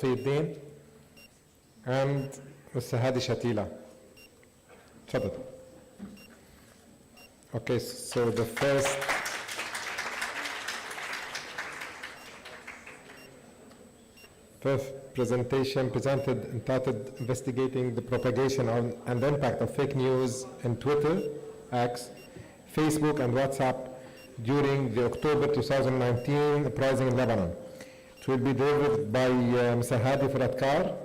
الدين and Mr. Hadi Shatila. تفضل. Okay, so the first presentation presented entitled Investigating the Propagation and Impact of Fake News in Twitter, X, Facebook and WhatsApp during the October 2019 uprising in Lebanon. It will be delivered by Mr. Hadi Faratkar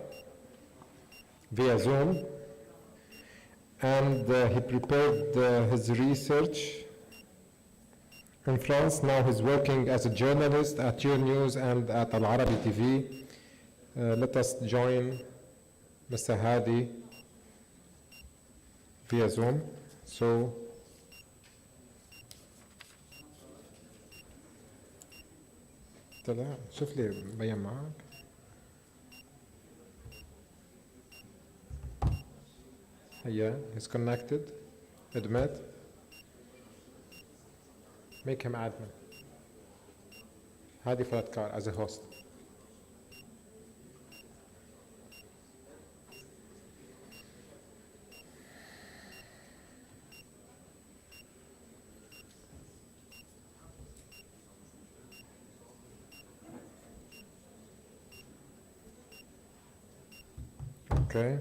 via Zoom, and he prepared his research in France. Now he's working as a journalist at Your News and at Al Arabi TV. Let us join Mr. Hadi via Zoom. So طلع شوف لي بيان معك. هيا he's connected. Admit. Make him admin. Hadi Faratkar as a host. Okay.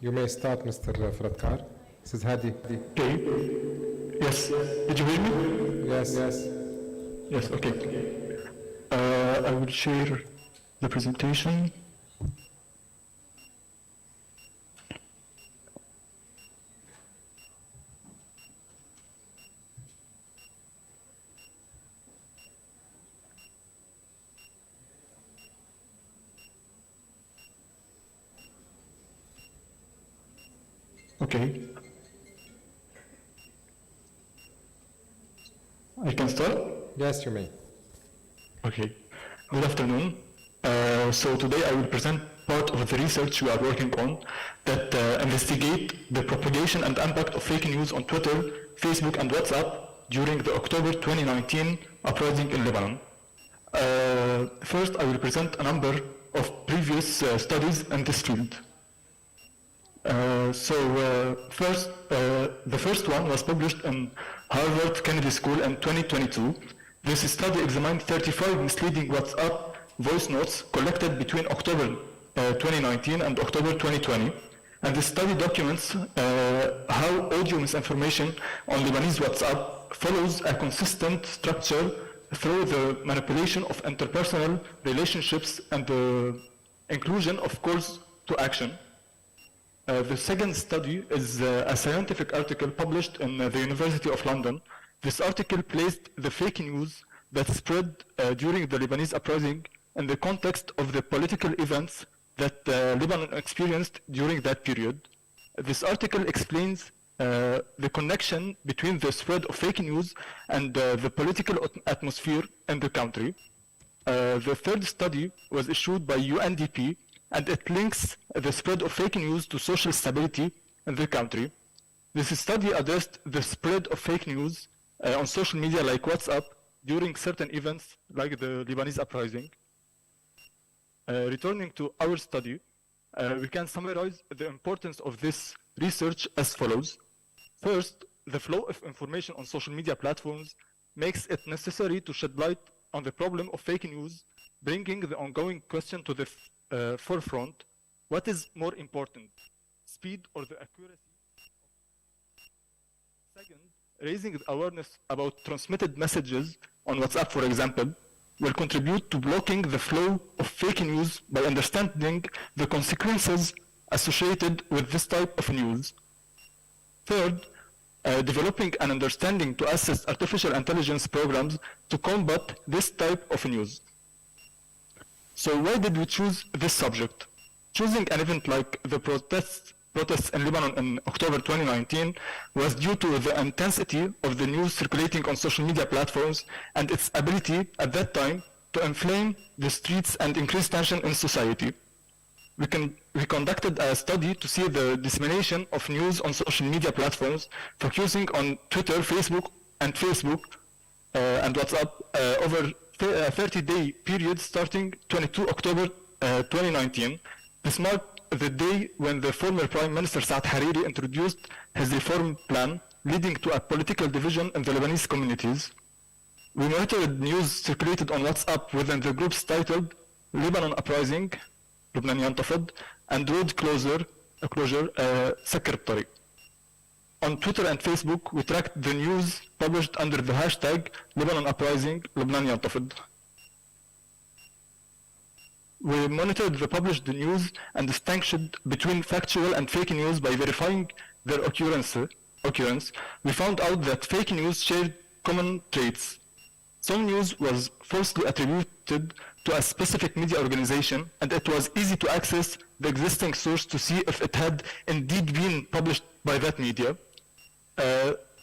You may start, Mr. Faratkar. This is Hadi. Okay. Yes. Did you hear me? Yes. Yes. Okay. I will share the presentation. Okay. I can start? Yes, you may. Okay. Good afternoon. So today I will present part of the research we are working on that investigate the propagation and impact of fake news on Twitter, Facebook and WhatsApp during the October 2019 uprising in Lebanon. First, I will present a number of previous studies in this field. The first one was published in Harvard Kennedy School in 2022. This study examined 35 misleading WhatsApp voice notes collected between October 2019 and October 2020. And the study documents how audio misinformation on Lebanese WhatsApp follows a consistent structure through the manipulation of interpersonal relationships and the inclusion of calls to action. The second study is a scientific article published in the University of London. This article placed the fake news that spread during the Lebanese uprising in the context of the political events that Lebanon experienced during that period. This article explains the connection between the spread of fake news and the political atmosphere in the country. The third study was issued by UNDP, and it links the spread of fake news to social stability in the country. This study addressed the spread of fake news on social media like WhatsApp during certain events like the Lebanese uprising. Returning to our study, we can summarize the importance of this research as follows. First, the flow of information on social media platforms makes it necessary to shed light on the problem of fake news, bringing the ongoing question to the forefront. What is more important, speed or the accuracy? Second, raising awareness about transmitted messages on WhatsApp, for example, will contribute to blocking the flow of fake news by understanding the consequences associated with this type of news. Third, developing an understanding to assess artificial intelligence programs to combat this type of news. So why did we choose this subject? Choosing an event like the protests in Lebanon in October 2019 was due to the intensity of the news circulating on social media platforms and its ability at that time to inflame the streets and increase tension in society. We conducted a study to see the dissemination of news on social media platforms, focusing on Twitter, Facebook, and WhatsApp over 30-day period starting 22 October 2019. This marked the day when the former Prime Minister Saad Hariri introduced his reform plan, leading to a political division in the Lebanese communities. We monitored news circulated on WhatsApp within the groups titled Lebanon Uprising, Lebanon Yantafad, and Road Closure, Sakr Tariq. On Twitter and Facebook, we tracked the news published under the hashtag Lebanon Uprising, Lebanon Yantafad. We monitored the published news and distinguished between factual and fake news by verifying their occurrence. We found out that fake news shared common traits. Some news was falsely attributed to a specific media organization, and it was easy to access the existing source to see if it had indeed been published by that media.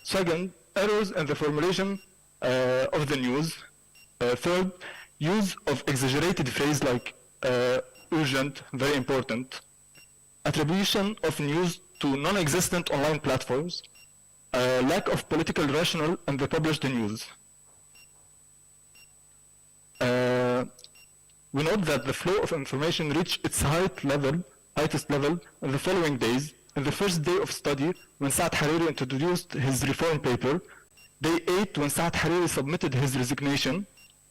Second, errors in the formulation of the news. Third, use of exaggerated phrase like urgent, very important. Attribution of news to non-existent online platforms. Lack of political rationale in the published news. We note that the flow of information reached its highest level in the following days. In the first day of study, when Saad Hariri introduced his reform paper. Day 8, when Saad Hariri submitted his resignation.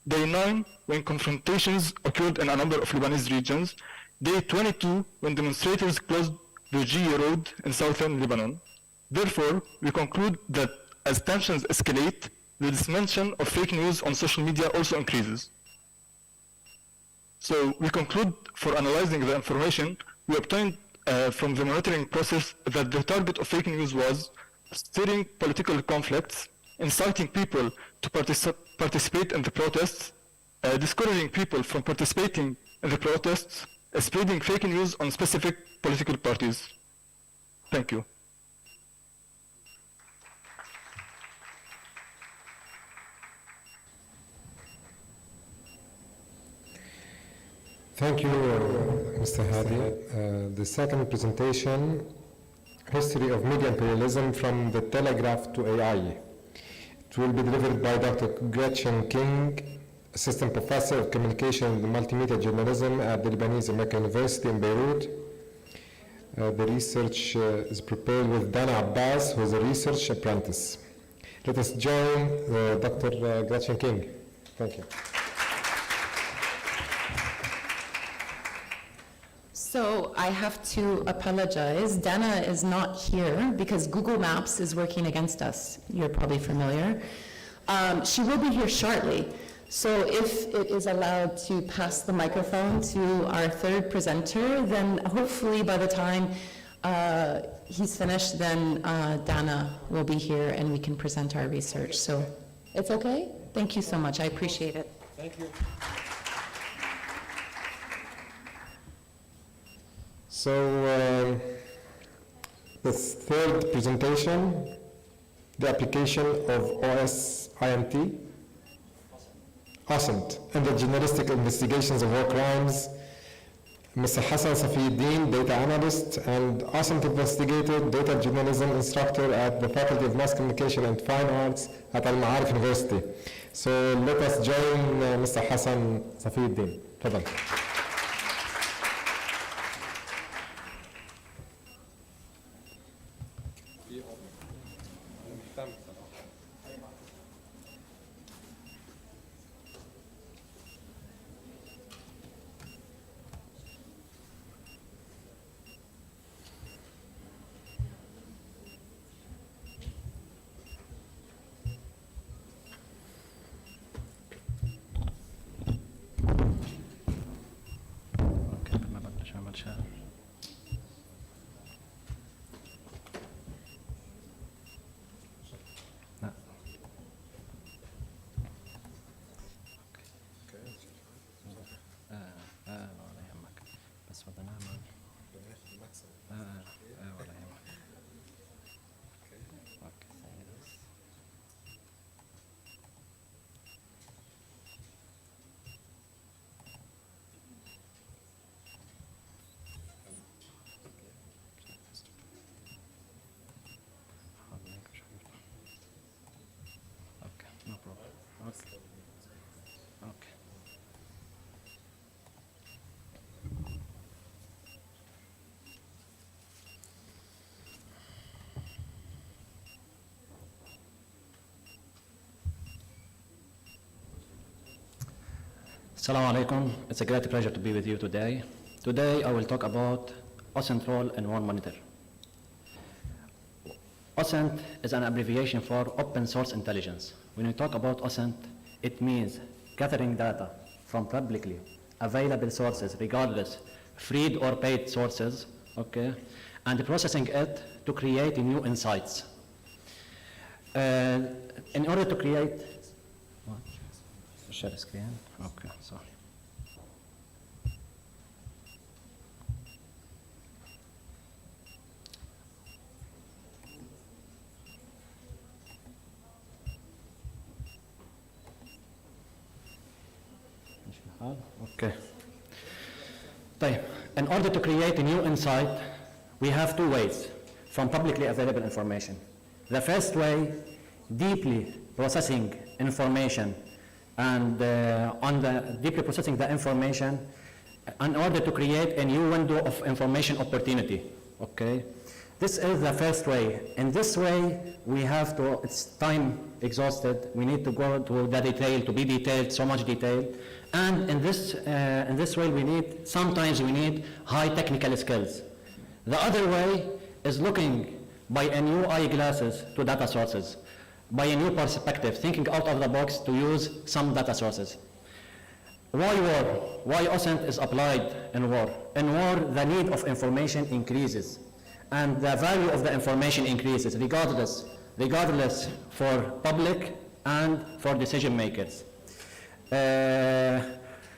Day 9, when confrontations occurred in a number of Lebanese regions. Day 22, when demonstrators closed the GE road in southern Lebanon. Therefore, we conclude that as tensions escalate, the dissemination of fake news on social media also increases. So we conclude, for analyzing the information, we obtained from the monitoring process that the target of fake news was stirring political conflicts, inciting people to participate in the protests, discouraging people from participating in the protests, spreading fake news on specific political parties. Thank you. Thank you, Mr. Hadi. The second presentation, History of Media Imperialism from the Telegraph to AI. It will be delivered by Dr. Gretchen King, Assistant Professor of Communication and Multimedia Journalism at the Lebanese American University in Beirut. The research is prepared with Dana Abbas, who is a research apprentice. Let us join Dr. Gretchen King. Thank you. So I have to apologize. Dana is not here because Google Maps is working against us. You're probably familiar. She will be here shortly. So if it is allowed to pass the microphone to our third presenter, then hopefully by the time he's finished, then Dana will be here and we can present our research. So it's okay? Thank you so much. I appreciate it. Thank you. So this third presentation, the application of OSINT, in the journalistic investigations of war crimes. Mr. Hassan Safiuddin, data analyst, and OSINT investigator, data journalism instructor at the Faculty of Mass Communication and Fine Arts at Al Ma'arif University. So let us join Mr. Hassan Safiuddin. Tafadhal. Assalamu alaikum. It's a great pleasure to be with you today. Today I will talk about OSINT role in War Monitor. OSINT is an abbreviation for Open Source Intelligence. When we talk about OSINT, it means gathering data from publicly available sources, regardless freed or paid sources, okay, and processing it to create new insights. In order to create, what? Share screen. Okay, sorry. Okay. In order to create a new insight, we have two ways from publicly available information. The first way, deeply processing information and deeply processing the information in order to create a new window of information opportunity, okay? This is the first way. In this way, we have to, it's time exhausted, we need to go to the detail, to be detailed, so much detail. And in this way, sometimes we need high technical skills. The other way is looking by a new eyeglasses to data sources, by a new perspective, thinking out of the box to use some data sources. Why war? Why OSINT is applied in war? In war, the need of information increases, and the value of the information increases, regardless for public and for decision makers.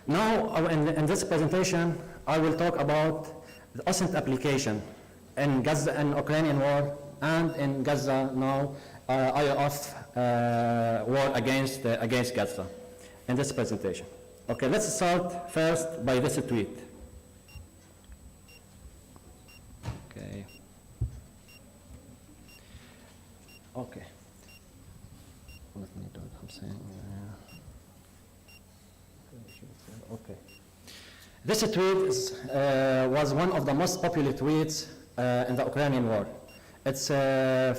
Now, in this presentation, I will talk about the OSINT application in Gaza, in Ukrainian war, and in Gaza now, IOF war against Gaza in this presentation. Okay, let's start first by this tweet. Okay. Okay. Let me do something. Okay. This tweet was one of the most popular tweets in the Ukrainian war. It's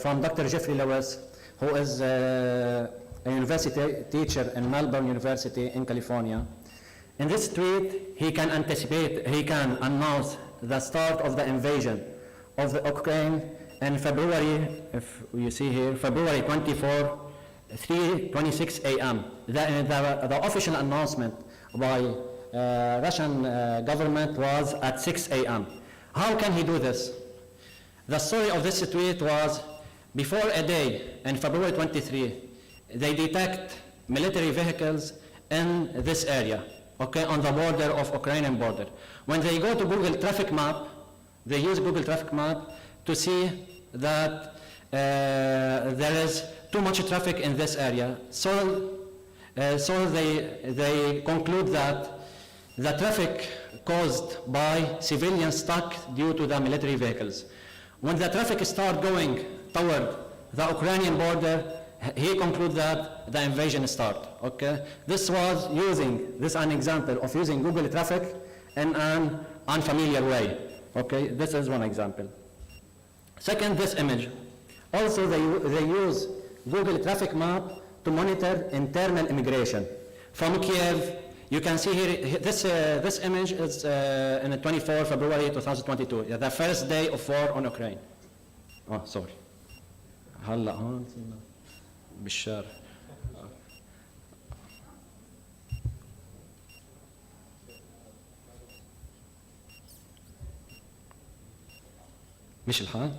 from Dr. Jeffrey Lewis, who is a university teacher in Melbourne University in California. In this tweet, he can announce the start of the invasion of the Ukraine in February, if you see here, February 24, 3:26 a.m. The official announcement by Russian government was at 6 a.m. How can he do this? The story of this tweet was, before a day, in February 23, they detect military vehicles in this area, okay, on the border of Ukrainian border. When they go to Google Traffic Map, they use Google Traffic Map to see that there is too much traffic in this area. So they conclude that the traffic caused by civilians stuck due to the military vehicles. When the traffic start going toward the Ukrainian border, he concludes that the invasion start, okay? This was an example of using Google traffic in an unfamiliar way, okay? This is one example. Second, this image. Also, they use Google Traffic Map to monitor internal immigration. From Kiev, you can see here, this image is in the 24 February 2022, the first day of war on Ukraine. Oh, sorry. هلا هون بالشارع. مش الحال؟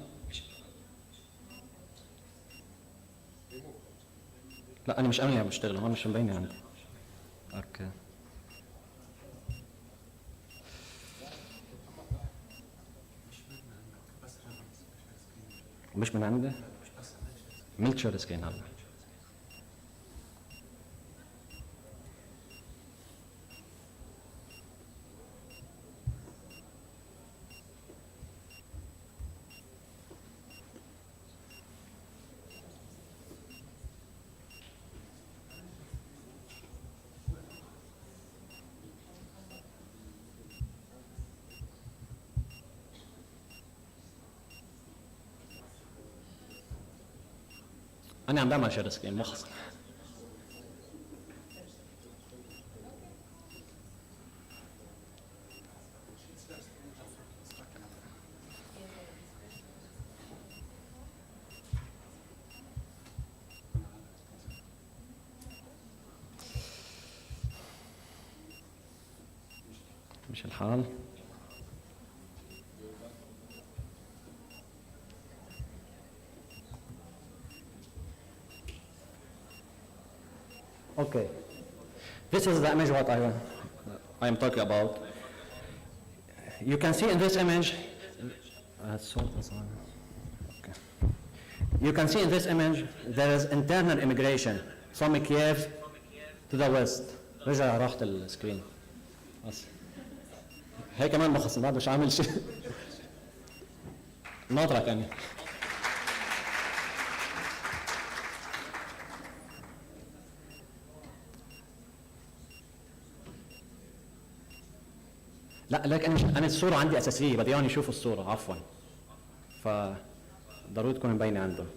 لا أنا مش أنا اللي بشتغل هون، مش مبينة عندي. أوكي. مش من عندي؟ عملت شير سكرين هلا. أنا عم بعمل شير سكرين مخص. مش الحال. Okay, this is the image what I am talking about. You can see in this image, okay. You can see in this image there is internal immigration from Kiev to the west. رجع راحت السكرين. هي كمان مخصص بعد مش عامل شيء. ناطرة يعني. لا لكن انا الصوره عندي اساسيه، بدي اياهم يشوفوا الصوره عفوا، فضروري تكون مبينه عندهم.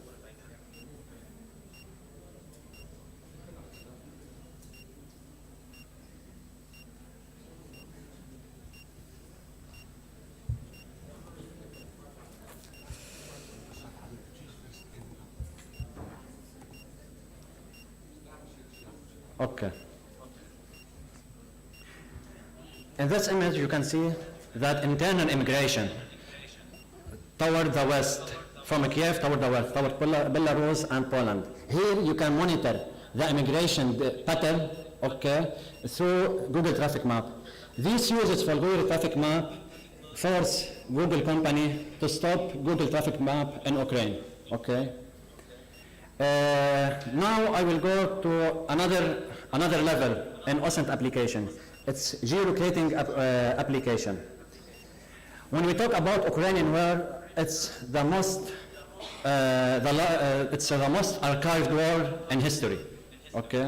Okay. In this image, you can see that internal immigration toward the west, from Kiev toward the west, toward Belarus and Poland. Here you can monitor the immigration pattern, okay, through Google Traffic Map. These uses for Google Traffic Map force Google company to stop Google Traffic Map in Ukraine, okay. Now I will go to another level in OSINT application. It's geolocating application. When we talk about Ukrainian war, it's the most archived war in history. Okay,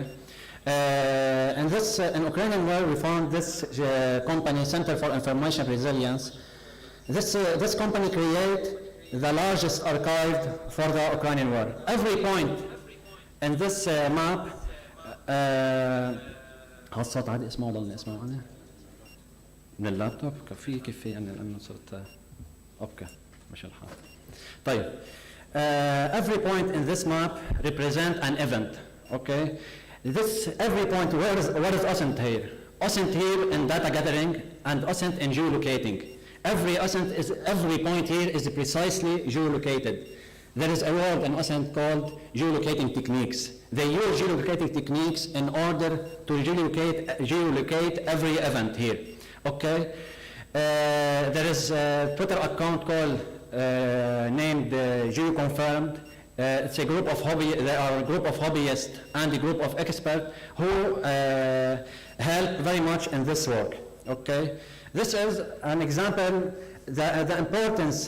in Ukrainian war, we found this company, Center for Information Resilience. This company create the largest archive for the Ukrainian war. Every point in this map. الصوت عادي اسمعوا ضلني اسمعوا انا من اللابتوب كيف يعني لانه صرت اوكي مش الحال. طيب every point in this map represent an event. Okay, this every point where is OSINT here? OSINT here in data gathering and OSINT in geolocating. Every point here is precisely geolocated. There is a word in OSINT called geolocating techniques. They use geolocating techniques in order to geolocate every event here. Okay, there is a Twitter account called named GeoConfirmed. It's a group of hobbyists and a group of experts who help very much in this work. Okay, this is an example the importance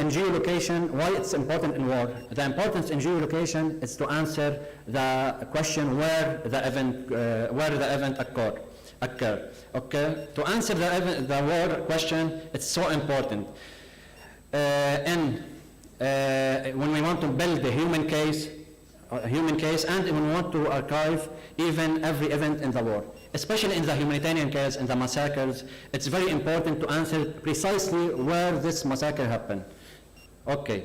in geolocation, why it's important in war. The importance in geolocation is to answer the question where the event occurred. Okay, to answer the war question, it's so important. When we want to build the human case, and when we want to archive even every event in the war, especially in the humanitarian case, in the massacres, it's very important to answer precisely where this massacre happened. Okay.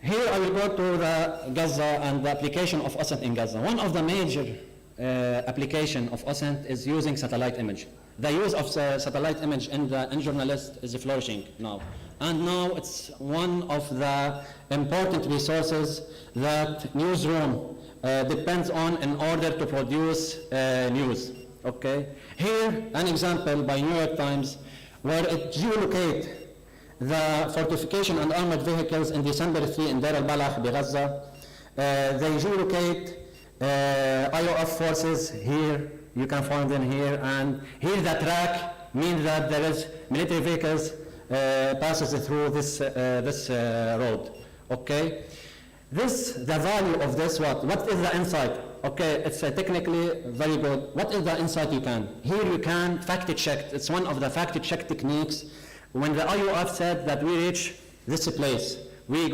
Here I will go to the Gaza and the application of OSINT in Gaza. One of the major application of OSINT is using satellite image. The use of satellite image in journalists is flourishing now. And now it's one of the important resources that newsroom depends on in order to produce news. Okay, here an example by New York Times where it geolocate the fortification and armored vehicles in December 3 in Deir al-Balah, Gaza. They geolocate IOF forces here. You can find them here, and here the track means that there is military vehicles passes through this road. Okay. The value of this, what is the insight? Okay, it's technically very good. What is the insight you can? Here you can fact check. It's one of the fact check techniques. When the IOF said that we reach this place, we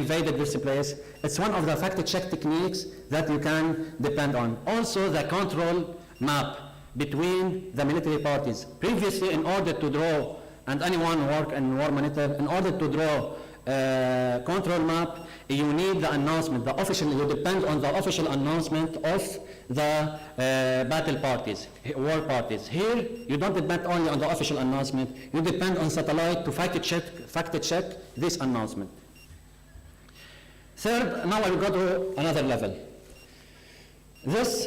invaded this place, it's one of the fact check techniques that you can depend on. Also the control map between the military parties. Previously, in order to draw, and anyone work in war monitor, in order to draw control map, you need the announcement, the official, you depend on the official announcement of the battle parties, war parties. Here, you don't depend only on the official announcement, you depend on satellite to fact check this announcement. Third, now I will go to another level. This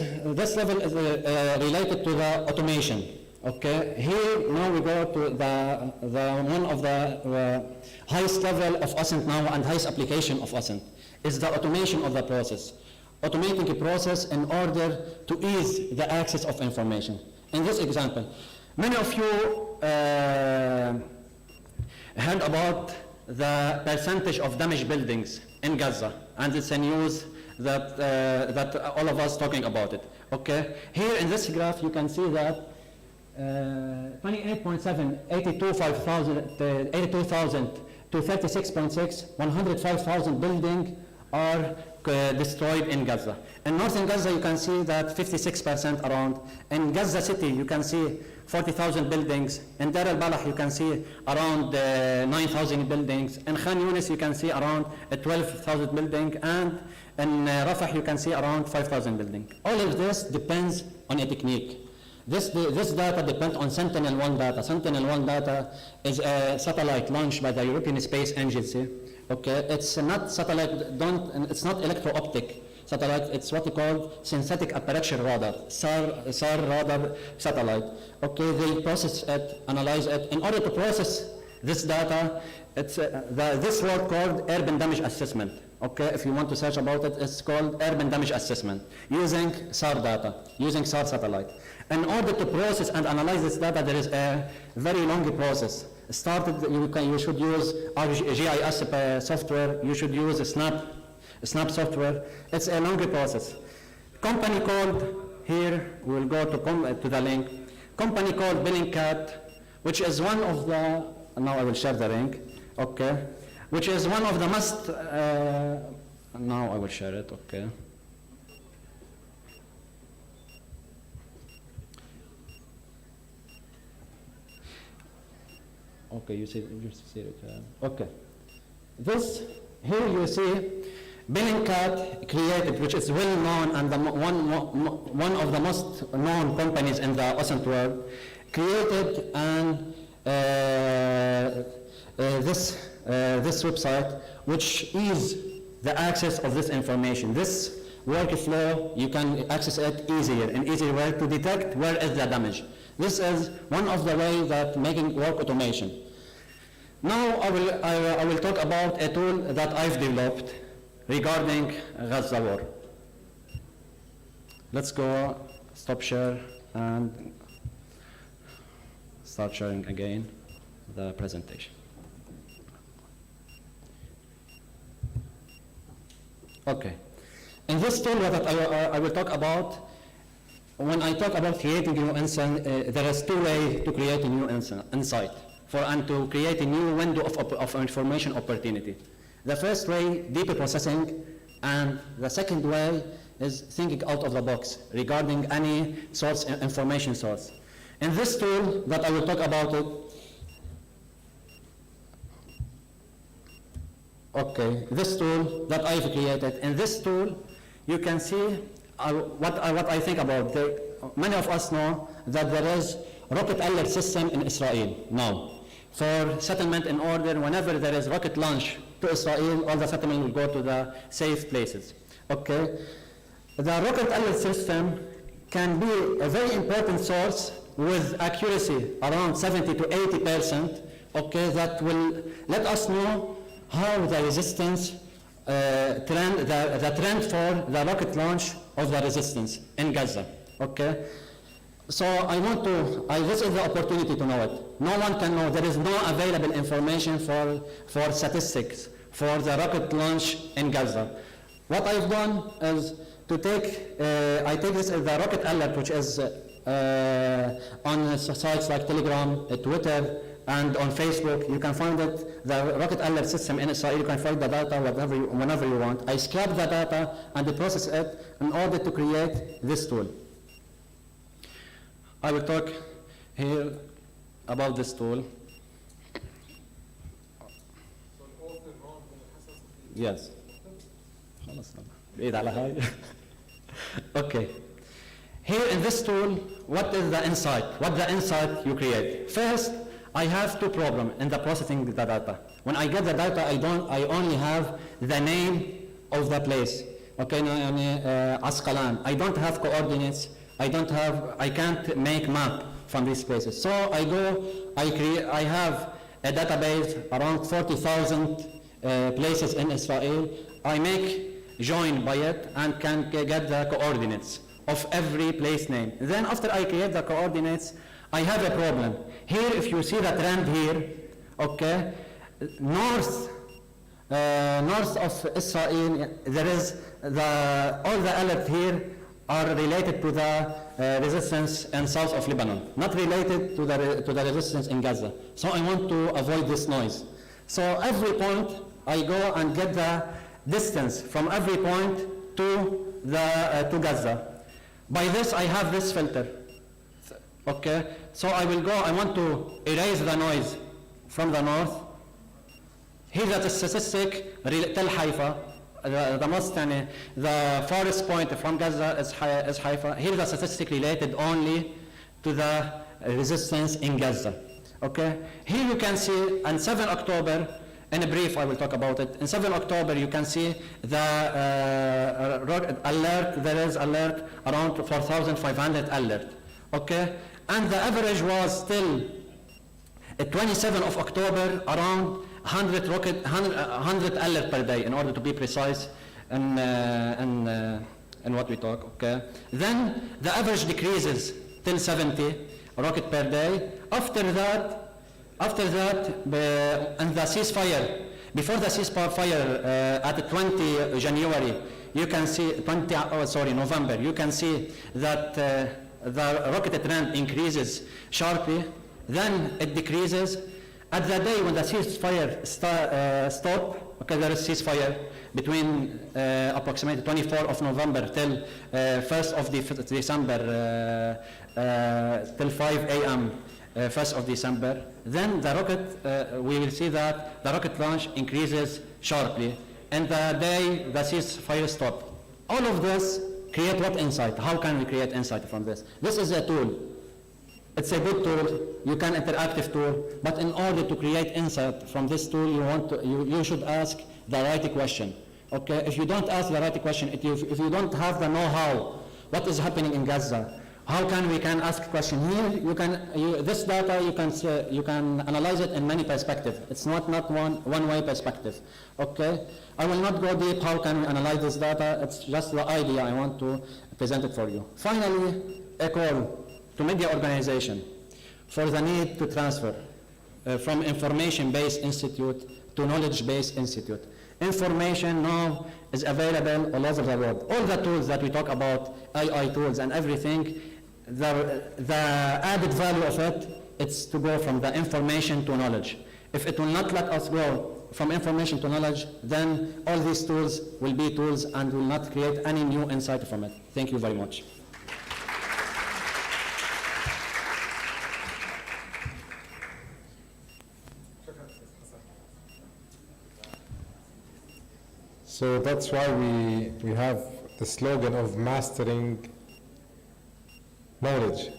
level is related to the automation. Okay, here now we go to the one of the highest level of OSINT now and highest application of OSINT is the automation of the process. Automating a process in order to ease the access of information. In this example, many of you heard about the percentage of damaged buildings in Gaza, and it's a news that, that all of us talking about it. Okay, here in this graph you can see that 28.7, 82,000 to 36.6, 105,000 buildings are destroyed in Gaza. In northern Gaza you can see that 56% around. In Gaza City you can see 40,000 buildings. In Dar al-Balah you can see around 9,000 buildings. In Khan Yunis you can see around 12,000 buildings. And in Rafah you can see around 5,000 buildings. All of this depends on a technique. This data depends on Sentinel-1 data. Sentinel-1 data is a satellite launched by the European Space Agency. Okay, it's not satellite, it's not electro-optic satellite, it's what we call synthetic aperture radar, SAR radar satellite. Okay, they process it, analyze it. In order to process this data, it's this word called urban damage assessment. Okay, if you want to search about it, it's called urban damage assessment using SAR data, using SAR satellite. In order to process and analyze this data, there is a very long process. You should use GIS software, you should use a Snap software. It's a long process. Company called, here we'll go to the link, company called Bellingcat, which is one of the, now I will share the link, okay, which is one of the most, now I will share it, okay. Okay, you see it. Okay. This, here you see Bellingcat created, which is well known and one of the most known companies in the OSINT world, created and this website, which is the access of this information. This workflow, you can access it easier, an easier way to detect where is the damage. This is one of the ways that making work automation. Now I will talk about a tool that I've developed regarding Gaza war. Let's go stop share and start sharing again the presentation. Okay. In this tool that I will talk about, when I talk about creating a new insight, there is two ways to create a new insight and to create a new window of information opportunity. The first way, deep processing, and the second way is thinking out of the box regarding any source, information source. In this tool that I will talk about it, okay, this tool that I've created, in this tool you can see what I think about. Many of us know that there is rocket alert system in Israel now for settlement in order. Whenever there is rocket launch to Israel, all the settlement will go to the safe places. Okay, the rocket alert system can be a very important source with accuracy around 70 to 80%. Okay, that will let us know how the resistance trend, the trend for the rocket launch of the resistance in Gaza. Okay, so this is the opportunity to know it. No one can know. There is no available information for statistics for the rocket launch in Gaza. What I've done is to take, I take this as the rocket alert, which is on sites like Telegram, Twitter, and on Facebook. You can find it, the rocket alert system in Israel. You can find the data whenever you want. I scrap the data and process it in order to create this tool. I will talk here about this tool. So also Yes. خلاص بعيد على هاي. Okay. Here in this tool, what is the insight? What the insight you create? First, I have two problems in the processing the data. When I get the data, I only have the name of the place. Okay, Asqalan. I don't have coordinates. I can't make map from these places. So I have a database around 40,000 places in Israel. I make join by it and can get the coordinates of every place name. Then after I create the coordinates, I have a problem. Here, if you see the trend here, okay, north of Israel, there is all the alert here are related to the resistance in south of Lebanon, not related to the resistance in Gaza. So I want to avoid this noise. So every point I go and get the distance from every point to Gaza. By this I have this filter. Okay, so I will go. I want to erase the noise from the north. Here the statistic Tel Haifa. The farthest point from Gaza is Haifa. Here the statistic related only to the resistance in Gaza. Okay. Here you can see on 7 October, in a brief I will talk about it. In 7 October you can see the alert, there is alert around 4,500 alert. Okay. And the average was still at 27 of October around 100 alert per day, in order to be precise in what we talk, okay? Then the average decreases till 70 rocket per day. After that, and the ceasefire, before the ceasefire at 20 January, you can see, November, you can see that the rocket trend increases sharply, then it decreases. At the day when the ceasefire stop, okay, there is ceasefire between approximately 24th of November till 1st of December, till 5 a.m. 1st of December. Then the rocket, we will see that the rocket launch increases sharply, and the day the ceasefire stop. All of this create what insight? How can we create insight from this? This is a tool. It's a good tool, you can interactive tool, but in order to create insight from this tool, you should ask the right question. Okay, if you don't ask the right question, if you don't have the know-how, what is happening in Gaza, how can we ask a question here? This data you can analyze it in many perspectives. It's not one-way perspective. Okay, I will not go deep. How can we analyze this data? It's just the idea I want to present it for you. Finally, a call to media organization for the need to transfer from information-based institute to knowledge-based institute. Information now is available all over the world. All the tools that we talk about, AI tools and everything, the added value of it, it's to go from the information to knowledge. If it will not let us go from information to knowledge, then all these tools will be tools and will not create any new insight from it. Thank you very much. So that's why we have the slogan of mastering knowledge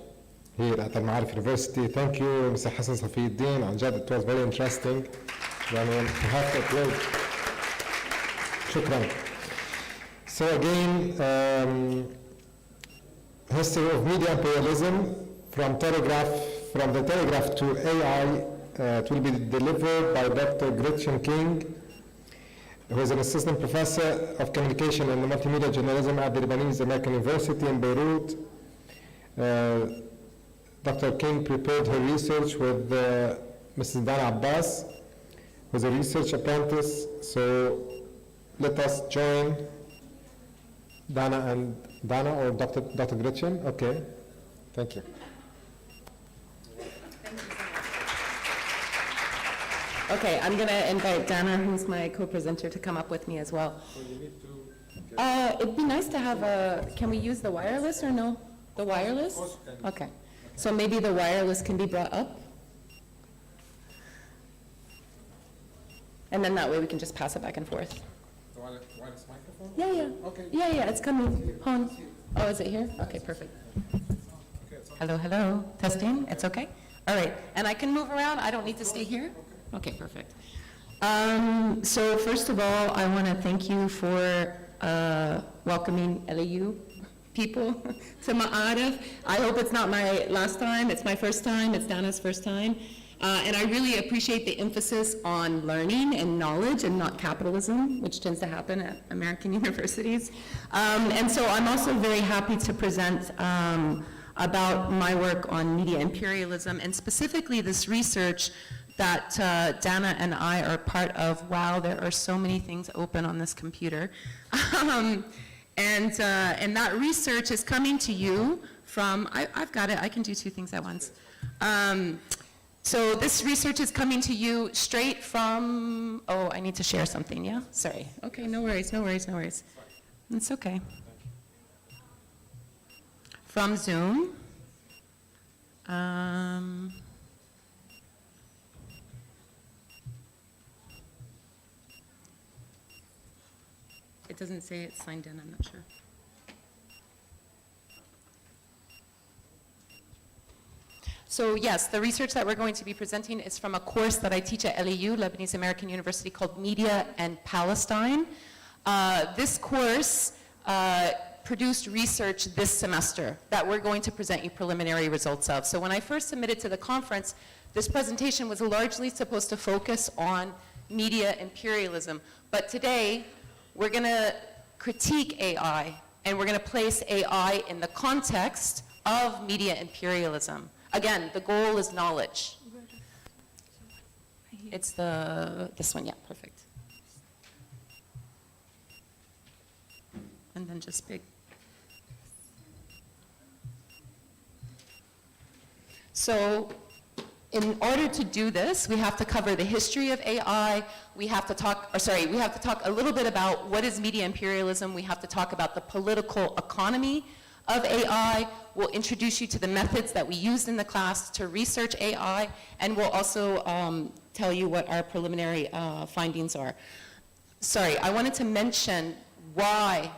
here at Al-Ma'arif University. Thank you, Mr. Hassan Safiuddin. عن جد, it was very interesting. يعني we have to applaud. شكرا. So again, history of media imperialism from the telegraph to AI. It will be delivered by Dr. Gretchen King, who is an assistant professor of communication and multimedia journalism at the Lebanese American University in Beirut. Dr. King prepared her research with Mrs. Dana Abbas, who is a research apprentice. So let us join Dana or Dr. Gretchen. Okay, thank you. Okay, I'm going to invite Dana, who's my co-presenter, to come up with me as well. So you need to... It'd be nice to have can we use the wireless or no? The wireless? Okay. So maybe the wireless can be brought up? And then that way we can just pass it back and forth. wireless microphone? Yeah, yeah. Okay. Yeah, it's coming. Hon. Oh, is it here? Okay, perfect. Hello, hello. Testing. It's okay? All right. And I can move around? I don't need to stay here? Okay, perfect. So first of all, I want to thank you for welcoming LAU people to Ma'arif. I hope it's not my last time. It's my first time. It's Dana's first time. And I really appreciate the emphasis on learning and knowledge and not capitalism, which tends to happen at American universities. And so I'm also very happy to present about my work on media imperialism, and specifically this research that Dana and I are part of. Wow, there are so many things open on this computer. And that research is coming to you from, I've got it, I can do two things at once. So this research is coming to you straight from, oh, I need to share something, yeah? Sorry. Okay, no worries, no worries, no worries. It's okay. From Zoom. It doesn't say it's signed in, I'm not sure. So yes, the research that we're going to be presenting is from a course that I teach at LAU, Lebanese American University, called Media and Palestine. This course produced research this semester that we're going to present you preliminary results of. So when I first submitted to the conference, this presentation was largely supposed to focus on media imperialism. But today, we're going to critique AI, and we're going to place AI in the context of media imperialism. Again, the goal is knowledge. It's this one, yeah, perfect. And then just big. So in order to do this, we have to cover the history of AI. We have to talk a little bit about what is media imperialism. We have to talk about the political economy of AI. We'll introduce you to the methods that we used in the class to research AI, and we'll also tell you what our preliminary findings are. Sorry, I wanted to mention why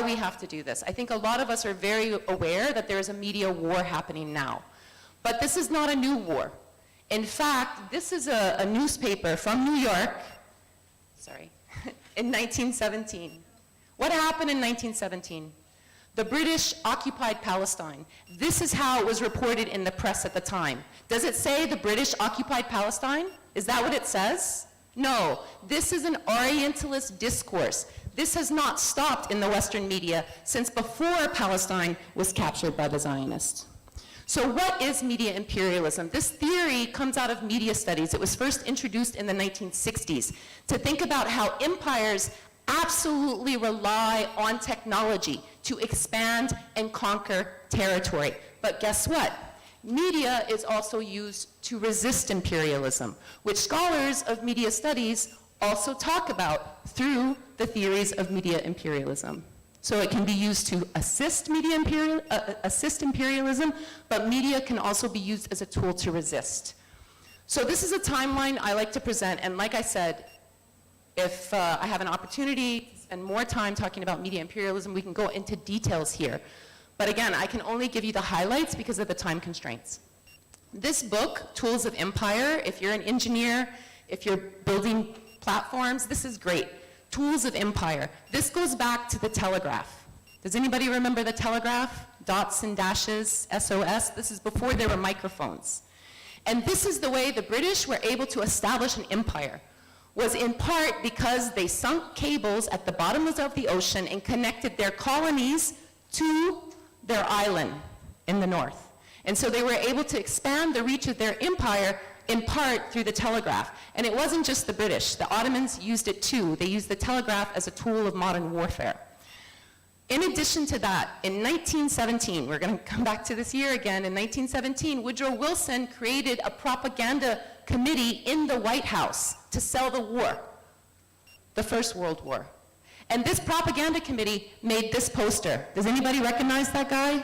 we have to do this. I think a lot of us are very aware that there is a media war happening now. But this is not a new war. In fact, this is a newspaper from New York, sorry, in 1917. What happened in 1917? The British occupied Palestine. This is how it was reported in the press at the time. Does it say the British occupied Palestine? Is that what it says? No, this is an Orientalist discourse. This has not stopped in the Western media since before Palestine was captured by the Zionists. So what is media imperialism? This theory comes out of media studies. It was first introduced in the 1960s to think about how empires absolutely rely on technology to expand and conquer territory. But guess what? Media is also used to resist imperialism, which scholars of media studies also talk about through the theories of media imperialism. So it can be used to assist imperialism, but media can also be used as a tool to resist. So this is a timeline I like to present, and like I said, if I have an opportunity to spend more time talking about media imperialism, we can go into details here. But again, I can only give you the highlights because of the time constraints. This book, Tools of Empire, if you're an engineer, if you're building platforms, this is great. Tools of Empire. This goes back to the telegraph. Does anybody remember the telegraph? Dots and dashes, SOS. This is before there were microphones. And this is the way the British were able to establish an empire, was in part because they sunk cables at the bottoms of the ocean and connected their colonies to their island in the north. And so they were able to expand the reach of their empire in part through the telegraph. And it wasn't just the British. The Ottomans used it too. They used the telegraph as a tool of modern warfare. In addition to that, in 1917, we're going to come back to this year again, in 1917, Woodrow Wilson created a propaganda committee in the White House to sell the war, the First World War. And this propaganda committee made this poster. Does anybody recognize that guy?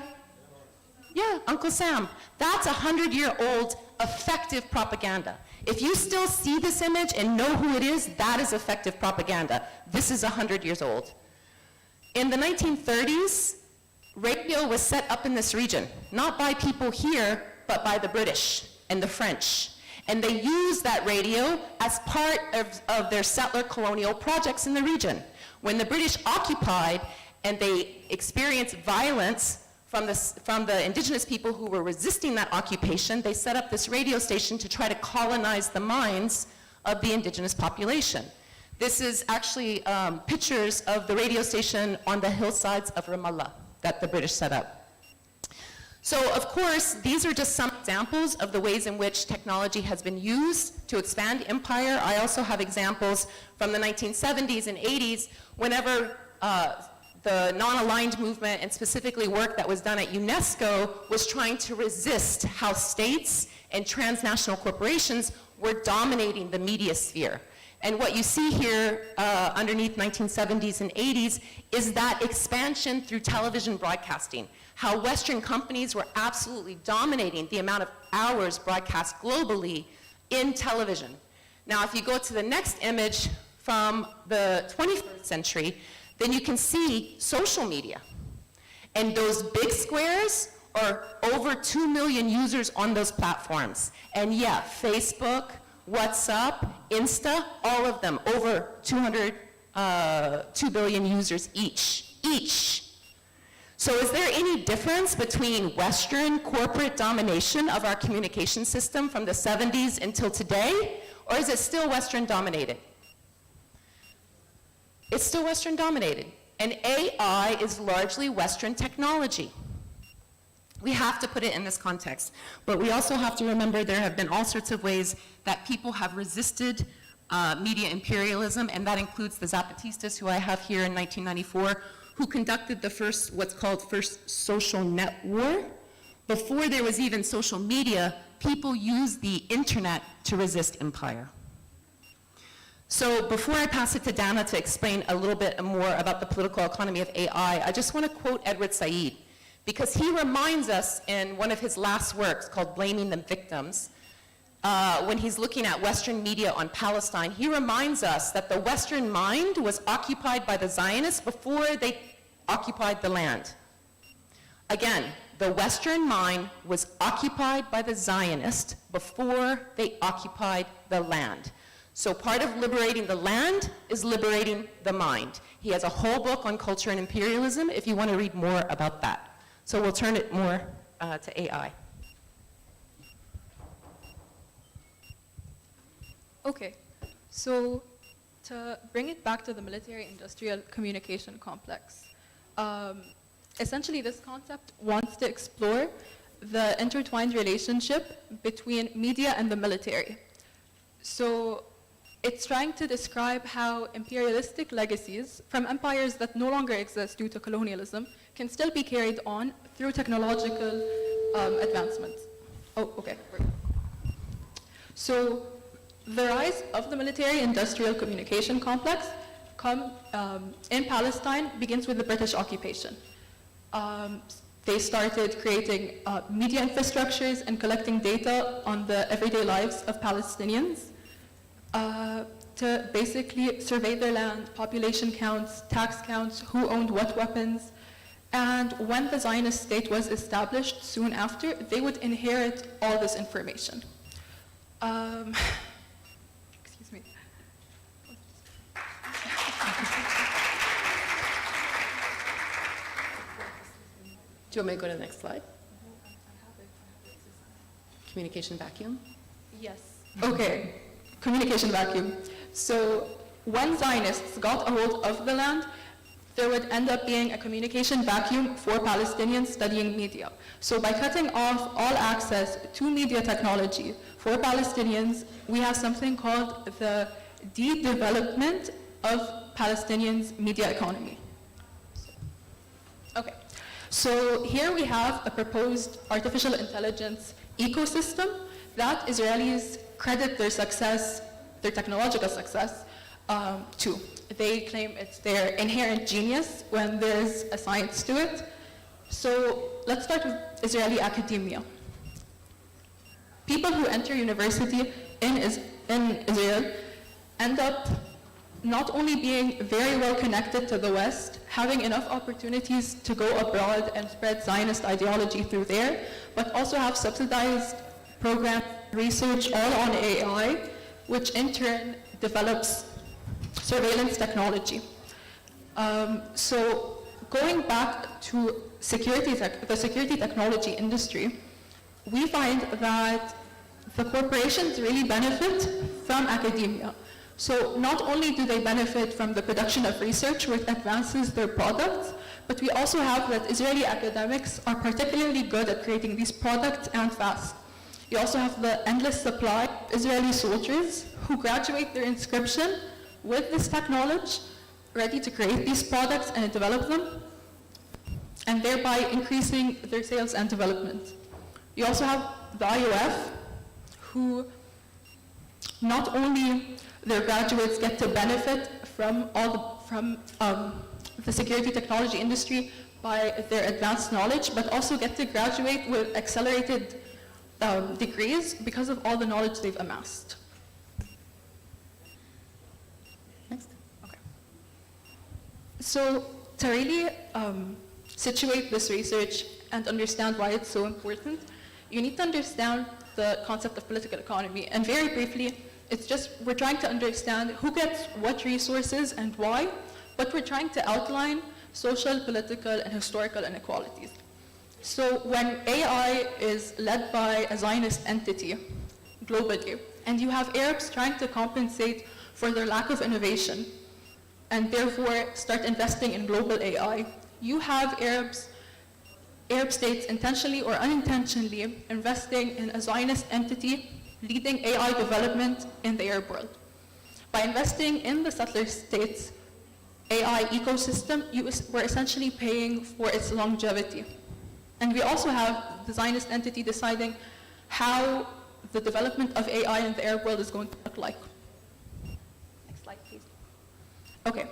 Yeah, Uncle Sam. That's a 100-year-old effective propaganda. If you still see this image and know who it is, that is effective propaganda. This is 100 years old. In the 1930s, radio was set up in this region, not by people here, but by the British and the French. And they used that radio as part of their settler colonial projects in the region. When the British occupied and they experienced violence from the indigenous people who were resisting that occupation, they set up this radio station to try to colonize the minds of the indigenous population. This is actually pictures of the radio station on the hillsides of Ramallah that the British set up. So, of course, these are just some examples of the ways in which technology has been used to expand empire. I also have examples from the 1970s and 80s, whenever the non-aligned movement, and specifically work that was done at UNESCO, was trying to resist how states and transnational corporations were dominating the media sphere. And what you see here underneath 1970s and 80s is that expansion through television broadcasting, how Western companies were absolutely dominating the amount of hours broadcast globally in television. Now, if you go to the next image from the 21st century, then you can see social media. And those big squares are over 2 million users on those platforms. And yeah, Facebook, WhatsApp, Insta, all of them, over 2 billion users each. So is there any difference between Western corporate domination of our communication system from the 70s until today, or is it still Western dominated? It's still Western dominated. And AI is largely Western technology. We have to put it in this context. But we also have to remember there have been all sorts of ways that people have resisted media imperialism, and that includes the Zapatistas, who I have here in 1994, who conducted the first, what's called first social net war. Before there was even social media, people used the internet to resist empire. So before I pass it to Dana to explain a little bit more about the political economy of AI, I just want to quote Edward Said, because he reminds us in one of his last works called Blaming the Victims, when he's looking at Western media on Palestine, he reminds us that the Western mind was occupied by the Zionists before they occupied the land. Again, the Western mind was occupied by the Zionists before they occupied the land. So part of liberating the land is liberating the mind. He has a whole book on culture and imperialism if you want to read more about that. So we'll turn it more to AI. Okay, so to bring it back to the military-industrial communication complex, essentially this concept wants to explore the intertwined relationship between media and the military. So it's trying to describe how imperialistic legacies from empires that no longer exist due to colonialism can still be carried on through technological advancements. Oh, okay. So the rise of the military-industrial communication complex in Palestine begins with the British occupation. They started creating media infrastructures and collecting data on the everyday lives of Palestinians to basically survey their land, population counts, tax counts, who owned what weapons. And when the Zionist state was established soon after, they would inherit all this information. Excuse me. Do you want me to go to the next slide? Communication vacuum? Yes. Okay. Communication vacuum. So when Zionists got a hold of the land, there would end up being a communication vacuum for Palestinians studying media. So by cutting off all access to media technology for Palestinians, we have something called the de-development of Palestinians' media economy. Okay. So here we have a proposed artificial intelligence ecosystem that Israelis credit their success, their technological success, to. They claim it's their inherent genius when there's a science to it. So let's start with Israeli academia. people who enter university in Israel end up not only being very well connected to the West, having enough opportunities to go abroad and spread Zionist ideology through there, but also have subsidized program research all on AI, which in turn develops surveillance technology. So going back to the security technology industry, we find that the corporations really benefit from academia. So not only do they benefit from the production of research which advances their products, but we also have that Israeli academics are particularly good at creating these products and fast. You also have the endless supply of Israeli soldiers who graduate their inscription with this technology, ready to create these products and develop them, and thereby increasing their sales and development. You also have the IOF, who not only their graduates get to benefit from the security technology industry by their advanced knowledge, but also get to graduate with accelerated degrees because of all the knowledge they've amassed. Next. Okay. So to really situate this research and understand why it's so important, you need to understand the concept of political economy. And very briefly, it's just we're trying to understand who gets what resources and why, but we're trying to outline social, political, and historical inequalities. So when AI is led by a Zionist entity globally, and you have Arabs trying to compensate for their lack of innovation, and therefore start investing in global AI, you have Arab states intentionally or unintentionally investing in a Zionist entity leading AI development in the Arab world. By investing in the settler states' AI ecosystem, we're essentially paying for its longevity. And we also have the Zionist entity deciding how the development of AI in the Arab world is going to look like. Next slide, please. Okay.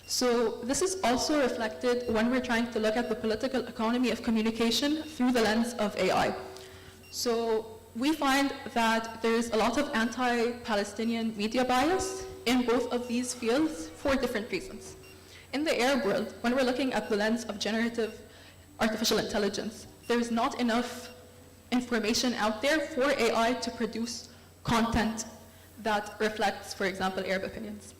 So this is also reflected when we're trying to look at the political economy of communication through the lens of AI. So we find that there's a lot of anti-Palestinian media bias in both of these fields for different reasons. In the Arab world, when we're looking at the lens of generative artificial intelligence, there's not enough information out there for AI to produce content that reflects, for example, Arab opinions.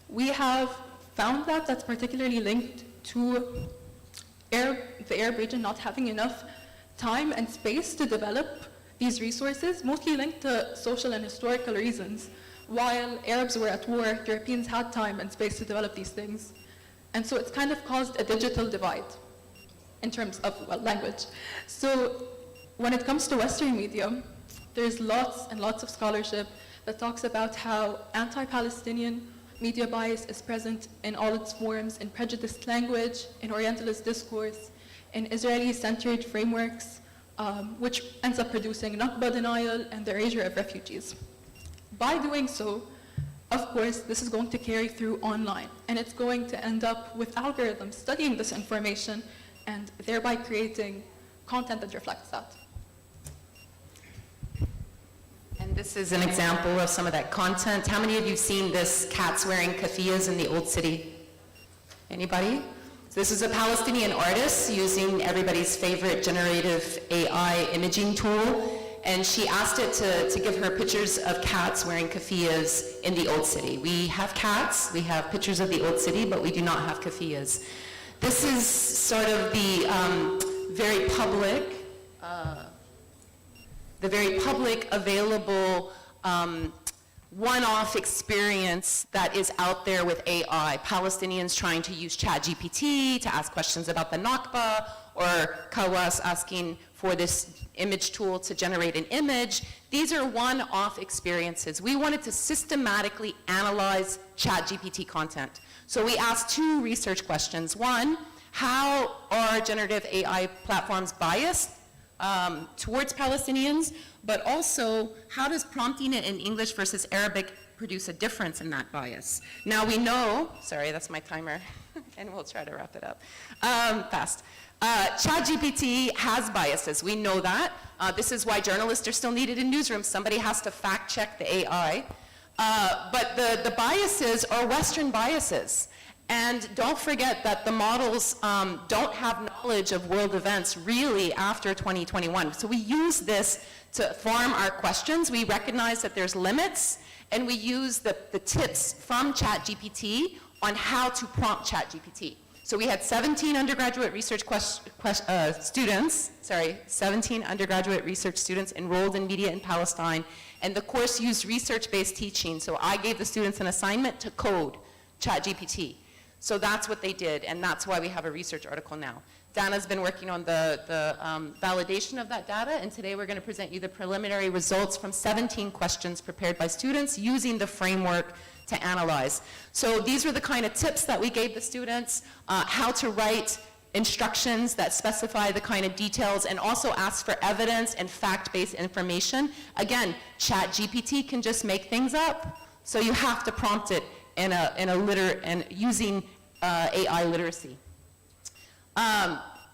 We have found that that's particularly linked to the Arab region not having enough time and space to develop these resources, mostly linked to social and historical reasons. While Arabs were at war, Europeans had time and space to develop these things. And so it's kind of caused a digital divide in terms of language. So when it comes to Western media, there's lots and lots of scholarship that talks about how anti-Palestinian media bias is present in all its forms, in prejudiced language, in Orientalist discourse, in Israeli-centered frameworks, which ends up producing Nakba denial and the erasure of refugees. By doing so, of course, this is going to carry through online, and it's going to end up with algorithms studying this information and thereby creating content that reflects that. And this is an example of some of that content. How many of you have seen this cats wearing keffiyehs in the Old City? Anybody? So this is a Palestinian artist using everybody's favorite generative AI imaging tool. And she asked it to give her pictures of cats wearing keffiyehs in the Old City. We have cats, we have pictures of the Old City, but we do not have keffiyehs. This is sort of the very public available one-off experience that is out there with AI. Palestinians trying to use ChatGPT to ask questions about the Nakba, or Kawas asking for this image tool to generate an image. These are one-off experiences. We wanted to systematically analyze ChatGPT content. So we asked two research questions. One, how are generative AI platforms biased towards Palestinians? But also, how does prompting it in English versus Arabic produce a difference in that bias? Now we know, sorry, that's my timer, and we'll try to wrap it up fast. ChatGPT has biases, we know that. This is why journalists are still needed in newsrooms. Somebody has to fact check the AI. But the biases are Western biases. And don't forget that the models don't have knowledge of world events really after 2021. So we use this to form our questions. We recognize that there's limits, and we use the tips from ChatGPT on how to prompt ChatGPT. So we had 17 undergraduate research students, 17 undergraduate research students enrolled in media in Palestine, and the course used research-based teaching. So I gave the students an assignment to code ChatGPT. So that's what they did, and that's why we have a research article now. Dana's been working on the validation of that data, and today we're going to present you the preliminary results from 17 questions prepared by students using the framework to analyze. So these were the kind of tips that we gave the students, how to write instructions that specify the kind of details and also ask for evidence and fact-based information. Again, ChatGPT can just make things up, so you have to prompt it and using AI literacy.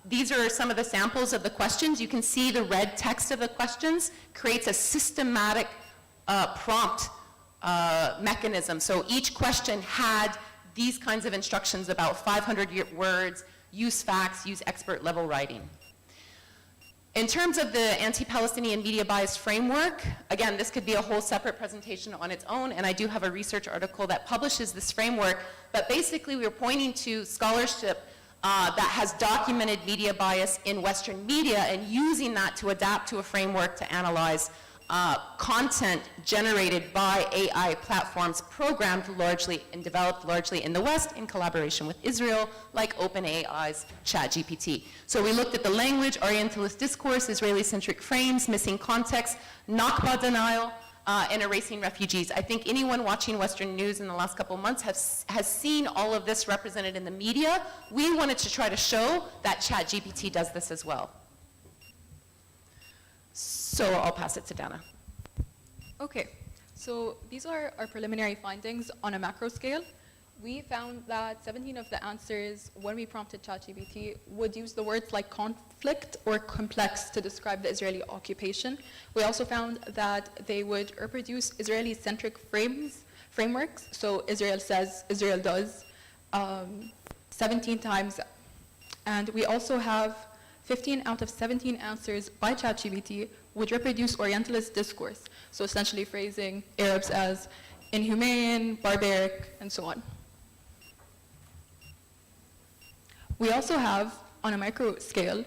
These are some of the samples of the questions. You can see the red text of the questions creates a systematic prompt mechanism. So each question had these kinds of instructions about 500 words, use facts, use expert level writing. In terms of the anti-Palestinian media bias framework, again, this could be a whole separate presentation on its own, and I do have a research article that publishes this framework, but basically we're pointing to scholarship that has documented media bias in Western media and using that to adapt to a framework to analyze content generated by AI platforms programmed largely and developed largely in the West in collaboration with Israel, like OpenAI's ChatGPT. So we looked at the language, Orientalist discourse, Israeli-centric frames, missing context, Nakba denial, and erasing refugees. I think anyone watching Western news in the last couple of months has seen all of this represented in the media. We wanted to try to show that ChatGPT does this as well. So I'll pass it to Dana. Okay, so these are our preliminary findings on a macro scale. We found that 17 of the answers, when we prompted ChatGPT, would use the words like conflict or complex to describe the Israeli occupation. We also found that they would reproduce Israeli-centric frameworks. So Israel says, Israel does, 17 times. And we also have 15 out of 17 answers by ChatGPT would reproduce Orientalist discourse. So essentially phrasing Arabs as inhumane, barbaric, and so on. We also have, on a micro scale,